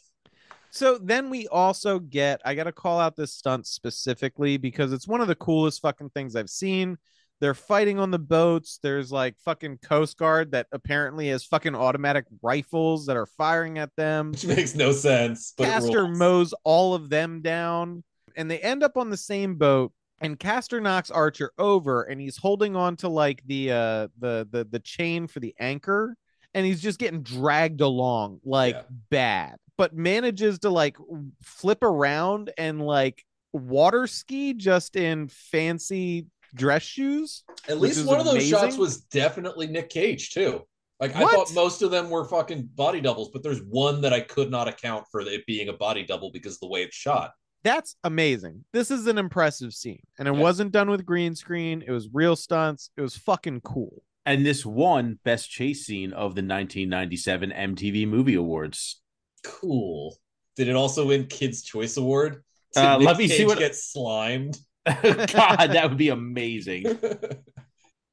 Speaker 1: So then we also get, I got to call out this stunt specifically because it's one of the coolest fucking things I've seen. They're fighting on the boats. There's like fucking Coast Guard that apparently has fucking automatic rifles that are firing at them.
Speaker 3: Which makes no sense. But
Speaker 1: Castor mows all of them down and they end up on the same boat. And Castor knocks Archer over and he's holding on to like the chain for the anchor. And he's just getting dragged along like bad, but manages to like flip around and like water ski just in fancy dress shoes.
Speaker 3: At least one of those shots was definitely Nick Cage too. Like I thought most of them were fucking body doubles, but there's one that I could not account for it being a body double because of the way it's shot.
Speaker 1: That's amazing. This is an impressive scene, and it wasn't done with green screen. It was real stunts. It was fucking cool.
Speaker 2: And this won best chase scene of the 1997 MTV Movie Awards.
Speaker 3: Cool. Did it also win Kids' Choice Award?
Speaker 2: Let me see what
Speaker 3: gets slimed.
Speaker 2: God, that would be amazing.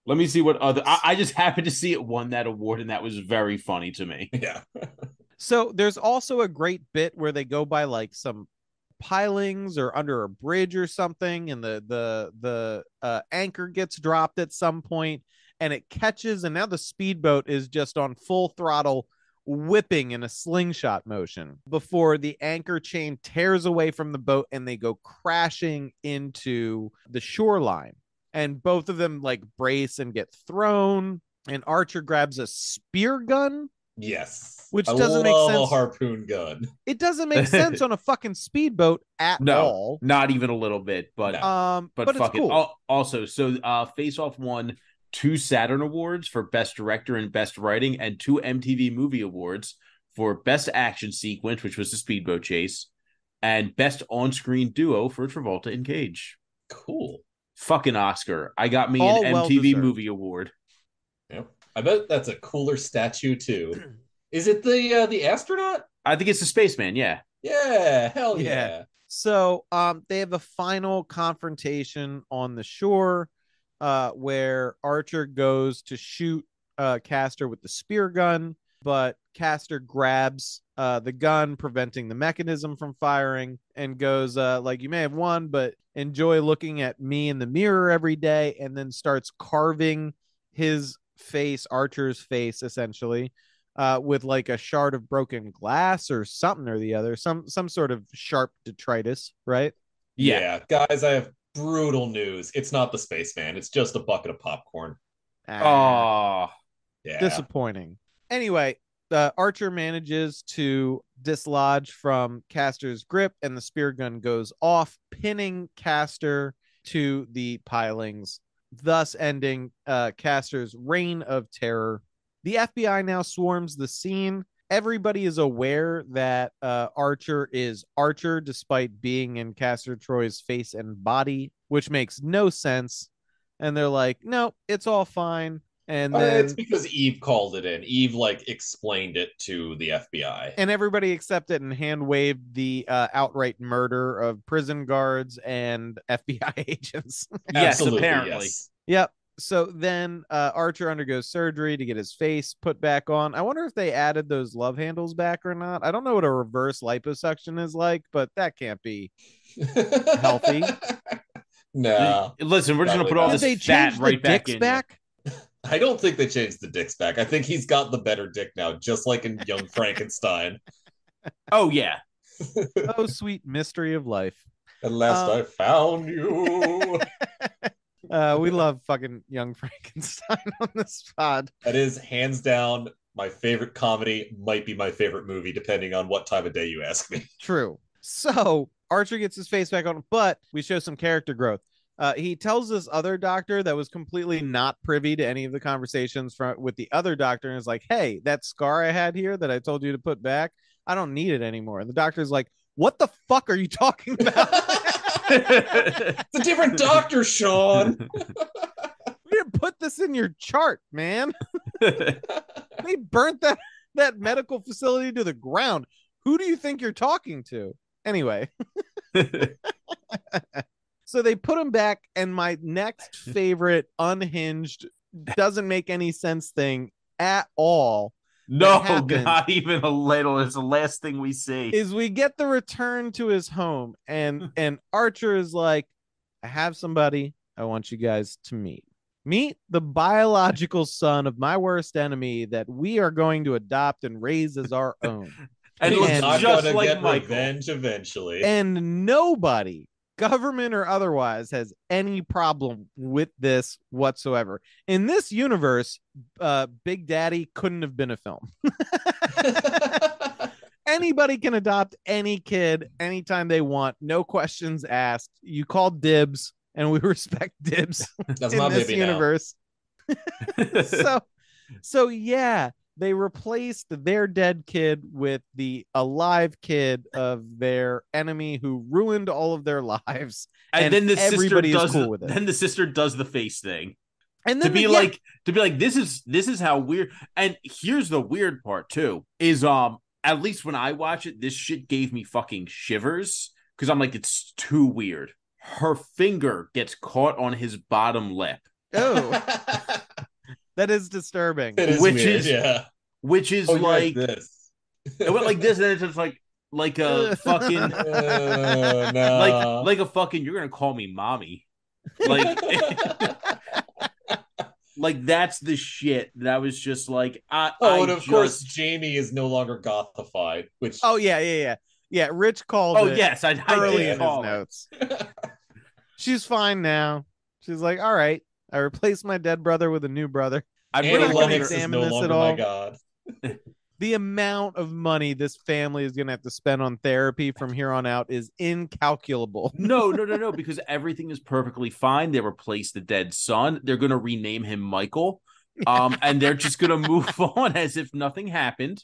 Speaker 2: Let me see what other. I just happened to see it won that award, and that was very funny to me.
Speaker 3: Yeah.
Speaker 1: So there's also a great bit where they go by like some pilings or under a bridge or something, and the anchor gets dropped at some point, and it catches, and now the speedboat is just on full throttle, whipping in a slingshot motion before the anchor chain tears away from the boat and they go crashing into the shoreline. And both of them like brace and get thrown. And Archer grabs a spear gun.
Speaker 3: Yes.
Speaker 1: Which doesn't make sense.
Speaker 3: A harpoon gun.
Speaker 1: It doesn't make sense on a fucking speedboat at all.
Speaker 2: Not even a little bit. But fuck it. Cool. Also, so Face Off won 2 Saturn Awards for Best Director and Best Writing, and 2 MTV Movie Awards for Best Action Sequence, which was the speedboat chase, and Best On-Screen Duo for Travolta and Cage.
Speaker 3: Cool.
Speaker 2: Fucking Oscar. I got me an MTV Movie Award.
Speaker 3: Yep. I bet that's a cooler statue, too. Is it the astronaut?
Speaker 2: I think it's the spaceman, yeah.
Speaker 3: Yeah, hell yeah.
Speaker 1: So they have a final confrontation on the shore. Where Archer goes to shoot Castor with the spear gun, but Castor grabs the gun, preventing the mechanism from firing, and goes like, you may have won, but enjoy looking at me in the mirror every day, and then starts carving his face, Archer's face, essentially, with like a shard of broken glass or something or the other, some sort of sharp detritus, right?
Speaker 3: Yeah, guys, I have brutal news. It's not the spaceman. It's just a bucket of popcorn.
Speaker 2: Oh,
Speaker 3: yeah.
Speaker 1: Disappointing. Anyway, Archer manages to dislodge from Castor's grip, and the spear gun goes off, pinning Castor to the pilings, thus ending Castor's reign of terror The FBI now swarms the scene. Everybody is aware that Archer is Archer, despite being in Castor Troy's face and body, which makes no sense. And they're like, no, it's all fine. And then
Speaker 3: it's because Eve called it in. Eve like explained it to the FBI,
Speaker 1: and everybody accepted and hand waved the outright murder of prison guards and FBI agents.
Speaker 2: Yes,
Speaker 3: Absolutely,
Speaker 2: apparently.
Speaker 3: yes.
Speaker 1: Yep. So then Archer undergoes surgery to get his face put back on. I wonder if they added those love handles back or not. I don't know what a reverse liposuction is like, but that can't be healthy.
Speaker 3: No.
Speaker 2: Listen, we're just gonna
Speaker 3: Probably
Speaker 2: put all
Speaker 3: not.
Speaker 1: Did
Speaker 2: this
Speaker 1: they
Speaker 2: fat
Speaker 1: change
Speaker 2: right
Speaker 1: the
Speaker 2: back
Speaker 1: dicks
Speaker 2: in.
Speaker 1: back?
Speaker 3: I don't think they changed the dicks back. I think he's got the better dick now, just like in Young Frankenstein.
Speaker 2: Oh yeah.
Speaker 1: Oh, sweet mystery of life.
Speaker 3: At last I found you.
Speaker 1: We love fucking Young Frankenstein on this pod.
Speaker 3: That is hands down my favorite comedy, might be my favorite movie, depending on what time of day you ask me.
Speaker 1: True. So Archer gets his face back on, but we show some character growth. He tells this other doctor that was completely not privy to any of the conversations with the other doctor and is like, hey, that scar I had here that I told you to put back, I don't need it anymore. And the doctor's like, what the fuck are you talking about?
Speaker 3: It's a different doctor, Sean.
Speaker 1: We didn't put this in your chart, man. They burnt that medical facility to the ground. Who do you think you're talking to? Anyway. So they put him back, and my next favorite unhinged, doesn't make any sense thing at all
Speaker 2: No,
Speaker 1: happens
Speaker 2: not even a little. It's the last thing we see.
Speaker 1: is we get the return to his home, and Archer is like, I have somebody I want you guys to meet. Meet the biological son of my worst enemy that we are going to adopt and raise as our own.
Speaker 2: And it
Speaker 3: He's
Speaker 2: looks
Speaker 3: not
Speaker 2: just
Speaker 3: gonna
Speaker 2: like
Speaker 3: get
Speaker 2: Michael.
Speaker 3: revenge eventually.
Speaker 1: And nobody, government or otherwise, has any problem with this whatsoever. In this universe, Big Daddy couldn't have been a film. Anybody can adopt any kid anytime they want, no questions asked. You call dibs, and we respect dibs.
Speaker 3: That's
Speaker 1: in
Speaker 3: my
Speaker 1: this
Speaker 3: baby now.
Speaker 1: universe. so yeah, they replaced their dead kid with the alive kid of their enemy who ruined all of their lives.
Speaker 2: And then the sister
Speaker 1: everybody is
Speaker 2: does
Speaker 1: cool with it.
Speaker 2: then the sister does the face thing.
Speaker 1: And
Speaker 2: To
Speaker 1: then
Speaker 2: be like this is how weird. And here's the weird part too, is at least when I watch it, this shit gave me fucking shivers because I'm like, it's too weird. Her finger gets caught on his bottom lip.
Speaker 1: oh, that is disturbing.
Speaker 3: It is
Speaker 2: Which
Speaker 3: weird,
Speaker 2: is-
Speaker 3: yeah.
Speaker 2: Which is
Speaker 3: Oh, you're
Speaker 2: like
Speaker 3: this.
Speaker 2: it went like this, and then it's just like a fucking
Speaker 3: No.
Speaker 2: like a fucking, you're gonna call me mommy. Like like that's the shit that was just like
Speaker 3: and of course Jamie is no longer gothified, which
Speaker 1: Oh yeah. Rich called
Speaker 2: oh
Speaker 1: it
Speaker 2: yes, I
Speaker 1: early
Speaker 2: did
Speaker 1: in his
Speaker 2: call it.
Speaker 1: notes. She's fine now. She's like, all right, I replaced my dead brother with a new brother.
Speaker 2: I
Speaker 3: Annie
Speaker 1: We're not gonna
Speaker 3: Lennox is
Speaker 1: examine
Speaker 3: no
Speaker 1: this at
Speaker 3: longer
Speaker 1: all.
Speaker 3: my god.
Speaker 1: The amount of money this family is going to have to spend on therapy from here on out is incalculable.
Speaker 2: No, because everything is perfectly fine. They replaced the dead son. They're gonna rename him Michael. And they're just gonna move on as if nothing happened.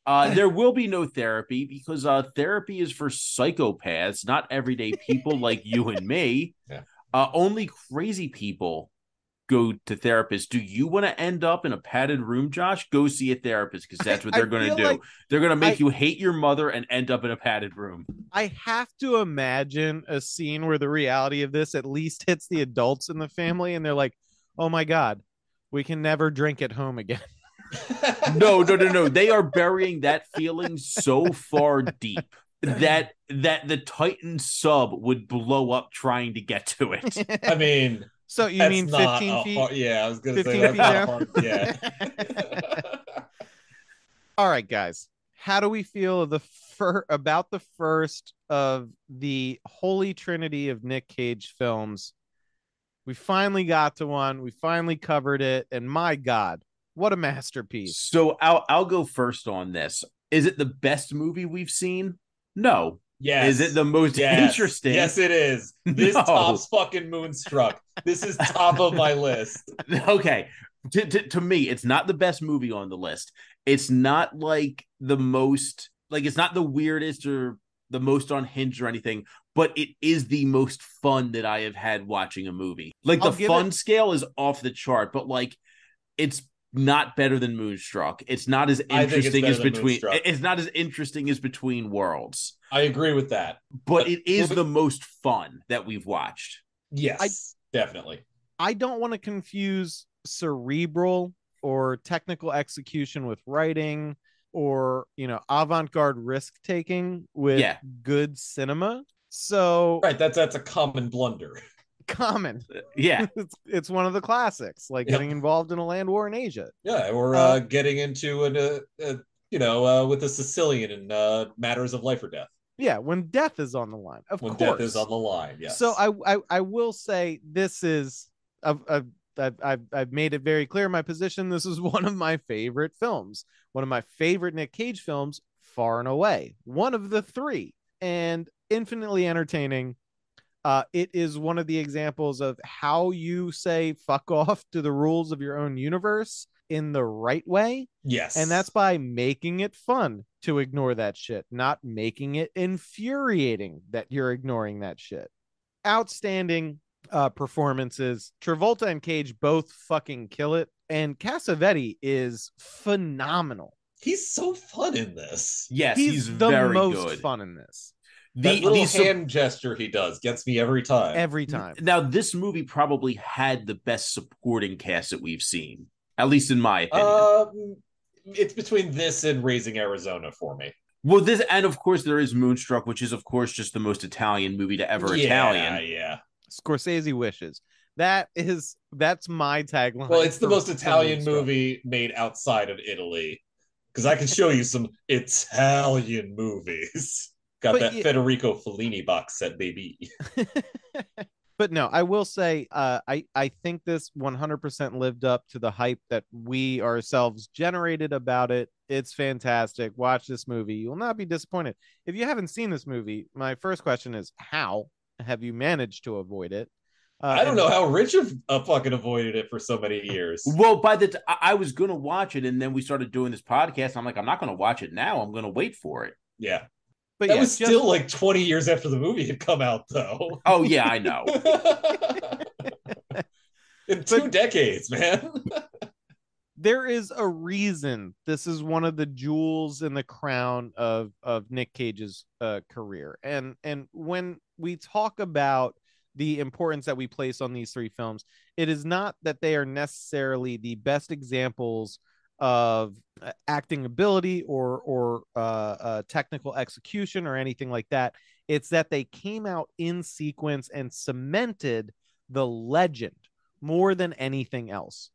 Speaker 2: There will be no therapy because therapy is for psychopaths, not everyday people like you and me.
Speaker 3: Yeah.
Speaker 2: Only crazy people go to therapists. Do you want to end up in a padded room, Josh? Go see a therapist because that's what
Speaker 1: I
Speaker 2: they're going to
Speaker 1: feel
Speaker 2: do.
Speaker 1: like
Speaker 2: They're going to make you hate your mother and end up in a padded room.
Speaker 1: I have to imagine a scene where the reality of this at least hits the adults in the family and they're like, oh my God, we can never drink at home again.
Speaker 2: No. They are burying that feeling so far deep that the Titan sub would blow up trying to get to it.
Speaker 3: I mean,
Speaker 1: So you
Speaker 3: that's
Speaker 1: mean
Speaker 3: not
Speaker 1: 15 feet?
Speaker 3: yeah, I was gonna
Speaker 1: 15
Speaker 3: say that's
Speaker 1: feet
Speaker 3: not
Speaker 1: down?
Speaker 3: hard. Yeah.
Speaker 1: All right, guys. How do we feel about the first of the Holy Trinity of Nick Cage films? We finally got to one. We finally covered it, and my God, what a masterpiece!
Speaker 2: So I'll go first on this. Is it the best movie we've seen? No.
Speaker 3: Yes.
Speaker 2: Is it the most interesting?
Speaker 3: Yes, it is. This
Speaker 2: No.
Speaker 3: tops fucking Moonstruck. This is top of my list.
Speaker 2: Okay. To me, it's not the best movie on the list. It's not like the most, like, it's not the weirdest or the most unhinged or anything, but it is the most fun that I have had watching a movie. Like, the fun scale is off the chart, but like, it's not better than Moonstruck. It's not as interesting as between. It's not as interesting as Between Worlds.
Speaker 3: I agree with that,
Speaker 2: but it is the most fun that we've watched.
Speaker 3: Yes, definitely.
Speaker 1: I don't want to confuse cerebral or technical execution with writing, or avant-garde risk taking with good cinema. So
Speaker 3: right, that's a common blunder.
Speaker 1: Common.
Speaker 2: Yeah.
Speaker 1: It's one of the classics, like getting involved in a land war in Asia.
Speaker 3: Yeah, or getting into with the Sicilian in matters of life or death.
Speaker 1: Yeah, when death is on the line. When
Speaker 3: death is on the line, yes.
Speaker 1: So I will say this is I've made it very clear my position. This is one of my favorite films. One of my favorite Nick Cage films, far and away. One of the three. And infinitely entertaining. It is one of the examples of how you say fuck off to the rules of your own universe in the right way.
Speaker 3: Yes.
Speaker 1: And that's by making it fun to ignore that shit, not making it infuriating that you're ignoring that shit. Outstanding performances. Travolta and Cage both fucking kill it. And Cassavetes is phenomenal.
Speaker 3: He's so fun in this.
Speaker 2: Yes,
Speaker 1: he's the
Speaker 2: very
Speaker 1: most
Speaker 2: good.
Speaker 1: fun in this.
Speaker 3: The little hand gesture he does gets me every time.
Speaker 1: Every time.
Speaker 2: Now, this movie probably had the best supporting cast that we've seen, at least in my opinion.
Speaker 3: It's between this and Raising Arizona for me.
Speaker 2: Well, this, and of course there is Moonstruck, which is of course just the most Italian movie to ever Italian.
Speaker 3: Yeah.
Speaker 1: Scorsese wishes. That's my tagline.
Speaker 3: Well, it's the most Italian movie made outside of Italy, because I can show you some Italian movies. Got that Federico Fellini box set, baby.
Speaker 1: But no, I will say, I think this 100% lived up to the hype that we ourselves generated about it. It's fantastic. Watch this movie. You will not be disappointed. If you haven't seen this movie, my first question is, how have you managed to avoid it?
Speaker 3: I don't know how Rich fucking avoided it for so many years.
Speaker 2: Well, I was going to watch it, and then we started doing this podcast. I'm like, I'm not going to watch it now. I'm going to wait for it.
Speaker 3: Yeah. But that was still like 20 years after the movie had come out, though.
Speaker 2: Oh, yeah, I know.
Speaker 3: In 2 decades, man.
Speaker 1: There is a reason this is one of the jewels in the crown of Nick Cage's career. And when we talk about the importance that we place on these three films, it is not that they are necessarily the best examples of acting ability or technical execution or anything like that. It's that they came out in sequence and cemented the legend more than anything else.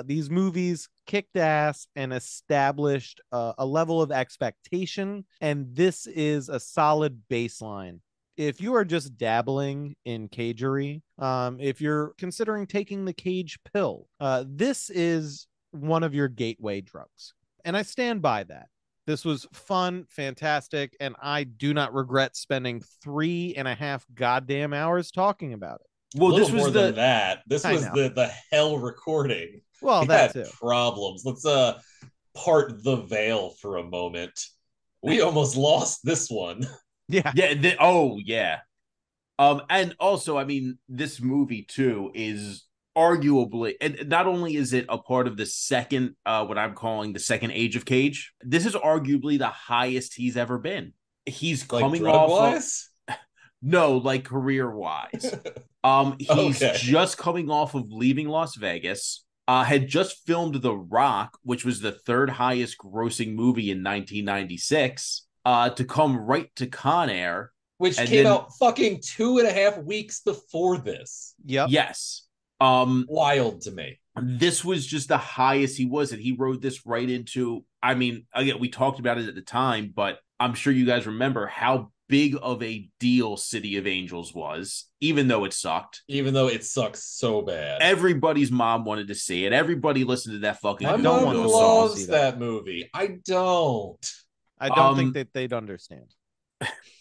Speaker 1: These movies kicked ass and established a level of expectation, and this is a solid baseline. If you are just dabbling in cagery, if you're considering taking the Cage pill, this is one of your gateway drugs. And I stand by that. This was fun, fantastic, and I do not regret spending 3.5 goddamn hours talking about it.
Speaker 3: Well, this was more than that. This was the hell recording.
Speaker 1: Well, that's it.
Speaker 3: Problems. Let's part the veil for a moment. We almost lost this one.
Speaker 1: Yeah.
Speaker 2: Yeah. And also, I mean, this movie too is arguably, and not only is it a part of the second, what I'm calling the second age of Cage, this is arguably the highest he's ever been. He's coming
Speaker 3: like
Speaker 2: off no, like career wise. He's just coming off of leaving Las Vegas. Had just filmed The Rock, which was the third highest grossing movie in 1996, to come right to Con Air,
Speaker 3: which came out fucking 2.5 weeks before this.
Speaker 1: Yep.
Speaker 2: Yes.
Speaker 3: Wild to me.
Speaker 2: This was just the highest he was, and he rode this right into, I mean, again, we talked about it at the time, but I'm sure you guys remember how big of a deal City of Angels was, even though it sucked.
Speaker 3: Even though it sucks so bad.
Speaker 2: Everybody's mom wanted to see it. Everybody listened to that fucking
Speaker 3: movie. My mom loves that movie. I don't
Speaker 1: think that they'd understand.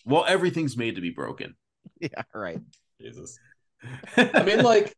Speaker 2: Well, everything's made to be broken.
Speaker 1: Yeah, right.
Speaker 3: Jesus. I mean, like,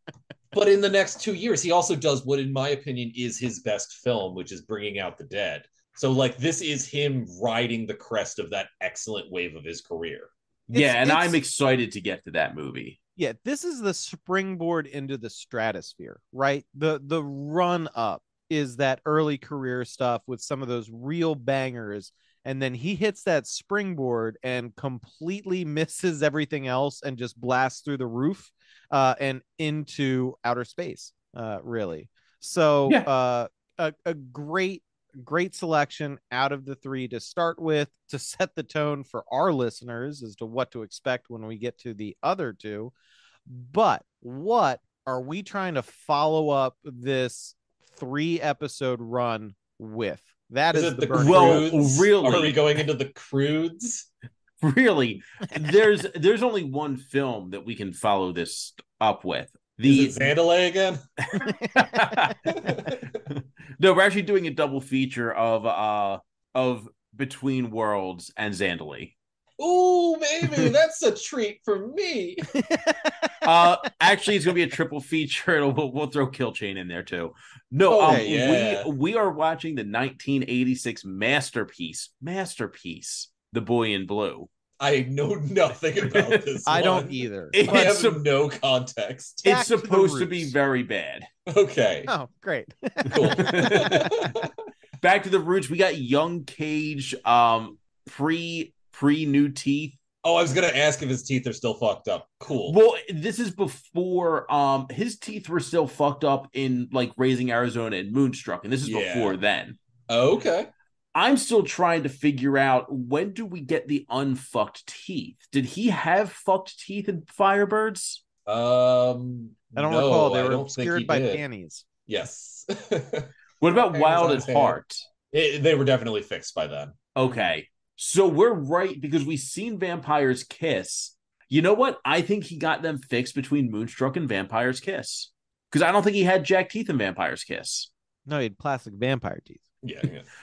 Speaker 3: but in the next 2 years, he also does what, in my opinion, is his best film, which is Bringing Out the Dead. So, like, this is him riding the crest of that excellent wave of his career.
Speaker 2: Yeah, and I'm excited to get to that movie.
Speaker 1: Yeah, this is the springboard into the stratosphere, right? The run up is that early career stuff with some of those real bangers, and then he hits that springboard and completely misses everything else and just blasts through the roof and into outer space, really. So
Speaker 2: Yeah.
Speaker 1: A great selection out of the three to start with, to set the tone for our listeners as to what to expect when we get to the other two. But what are we trying to follow up this 3-episode run with? That is
Speaker 3: it the
Speaker 1: burning.
Speaker 2: Well,
Speaker 3: Croods?
Speaker 2: really?
Speaker 3: Are we going into the Croods?
Speaker 2: Really, there's only one film that we can follow this up with.
Speaker 3: Is it Xandalay again?
Speaker 2: No, we're actually doing a double feature of Between Worlds and Xandalay.
Speaker 3: Ooh, baby, that's a treat for me.
Speaker 2: Actually, it's gonna be a triple feature. We'll throw Kill Chain in there too. No,
Speaker 3: yeah.
Speaker 2: we are watching the 1986 masterpiece, The Boy in Blue.
Speaker 3: I know nothing about this.
Speaker 1: I don't either.
Speaker 3: I have no context.
Speaker 2: It's supposed to be very bad.
Speaker 3: Okay.
Speaker 1: Oh, great.
Speaker 3: Cool.
Speaker 2: Back to the roots. We got young Cage, pre new teeth.
Speaker 3: Oh, I was gonna ask if his teeth are still fucked up. Cool.
Speaker 2: Well, this is before his teeth were still fucked up in like Raising Arizona and Moonstruck, and this is before then.
Speaker 3: Okay.
Speaker 2: I'm still trying to figure out, when do we get the unfucked teeth? Did he have fucked teeth in Firebirds?
Speaker 1: I don't recall. They were obscured by panties.
Speaker 3: Yes.
Speaker 2: What about Wild at Heart?
Speaker 3: They were definitely fixed by then.
Speaker 2: Okay. So we're right, because we've seen Vampire's Kiss. You know what? I think he got them fixed between Moonstruck and Vampire's Kiss. Because I don't think he had jack teeth in Vampire's Kiss.
Speaker 1: No, he had plastic vampire teeth.
Speaker 3: Yeah.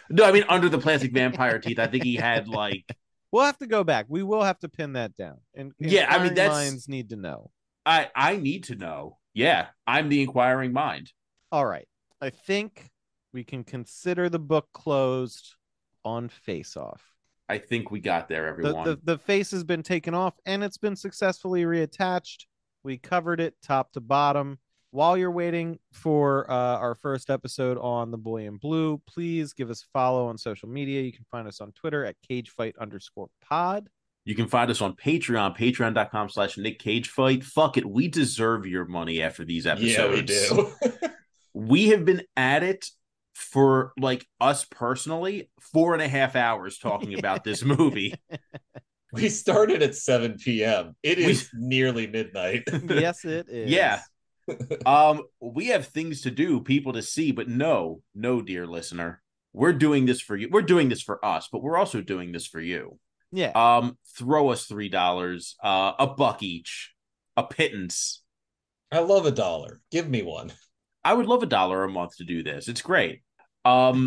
Speaker 2: No, I mean, under the plastic vampire teeth, I think he had like...
Speaker 1: We'll have to go back. We will have to pin that down. And
Speaker 2: yeah, I mean,
Speaker 1: minds need to know.
Speaker 2: I need to know. Yeah, I'm the inquiring mind.
Speaker 1: All right. I think we can consider the book closed on Face Off.
Speaker 2: I think we got there, everyone.
Speaker 1: The face has been taken off and it's been successfully reattached. We covered it top to bottom. While you're waiting for our first episode on The Boy in Blue, please give us a follow on social media. You can find us on Twitter at cagefight_pod.
Speaker 2: You can find us on Patreon, patreon.com/NickCageFight. Fuck it. We deserve your money after these episodes.
Speaker 3: Yeah, we do.
Speaker 2: We have been at it for, like, us personally, 4.5 hours talking about this movie.
Speaker 3: We started at 7 p.m. It is nearly midnight.
Speaker 1: Yes, it is.
Speaker 2: Yeah. We have things to do, people to see, but no, dear listener, we're doing this for you. We're doing this for us, but we're also doing this for you.
Speaker 1: Yeah.
Speaker 2: Throw us $3, $1 each, a pittance.
Speaker 3: I love $1. Give me one.
Speaker 2: I would love $1 a month to do this. It's great. But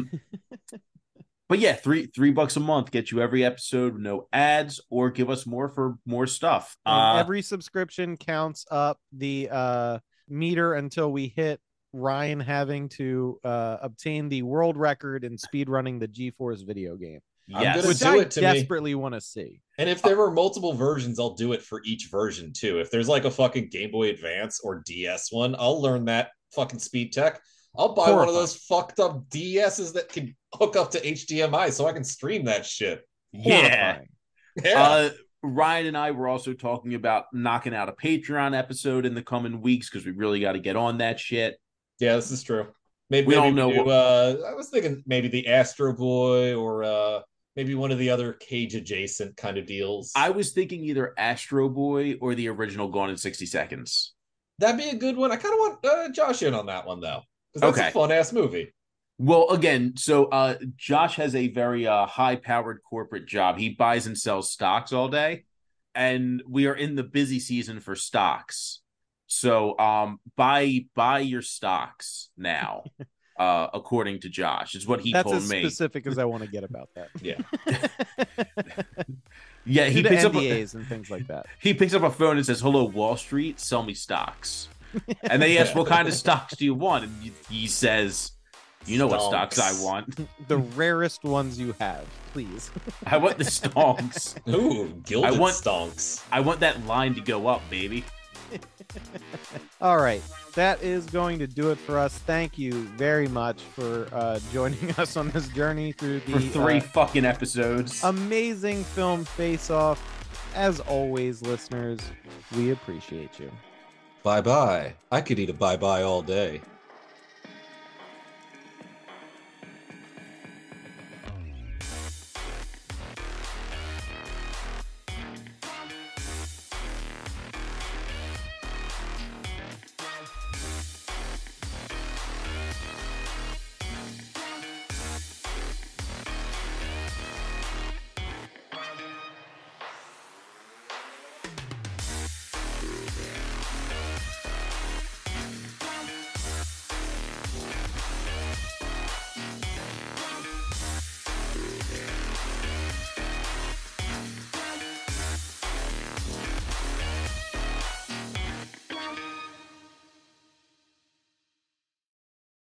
Speaker 2: yeah, $3 a month gets you every episode, no ads, or give us more for more stuff.
Speaker 1: Every subscription counts up the meter until we hit Ryan having to obtain the world record in speedrunning the GeForce video game.
Speaker 2: Yes.
Speaker 1: Which I desperately want to see.
Speaker 3: And if there were multiple versions, I'll do it for each version too. If there's like a fucking Game Boy Advance or DS one, I'll learn that fucking speed tech. I'll buy one of those fucked up DSs that can hook up to HDMI so I can stream that shit.
Speaker 2: Yeah. Ryan and I were also talking about knocking out a Patreon episode in the coming weeks because we really got to get on that shit.
Speaker 3: Yeah, this is true. Maybe
Speaker 2: we don't know.
Speaker 3: I was thinking maybe the Astro Boy or maybe one of the other Cage adjacent kind of deals.
Speaker 2: I was thinking either Astro Boy or the original Gone in 60 Seconds.
Speaker 3: That'd be a good one. I kind of want Josh in on that one though, because that's a fun ass movie.
Speaker 2: Well, again, so Josh has a very high-powered corporate job. He buys and sells stocks all day, and we are in the busy season for stocks. So buy your stocks now, according to Josh. Is what he told me.
Speaker 1: That's as specific as I want to get about that.
Speaker 3: Yeah.
Speaker 2: Yeah, he
Speaker 1: due to
Speaker 2: picks up
Speaker 1: NDAs and things like that.
Speaker 2: he picks up a phone and says, "Hello, Wall Street, sell me stocks." And they ask, "What kind of stocks do you want?" And he says, "You know what stocks I want?
Speaker 1: The rarest ones you have, please."
Speaker 2: I want the stonks.
Speaker 3: Ooh, gilded
Speaker 2: I want-
Speaker 3: stonks.
Speaker 2: I want that line to go up, baby."
Speaker 1: All right, that is going to do it for us. Thank you very much for joining us on this journey through the
Speaker 2: For 3 fucking episodes.
Speaker 1: amazing film Face Off. As always, listeners, we appreciate you.
Speaker 3: Bye-bye. I could eat a bye-bye all day.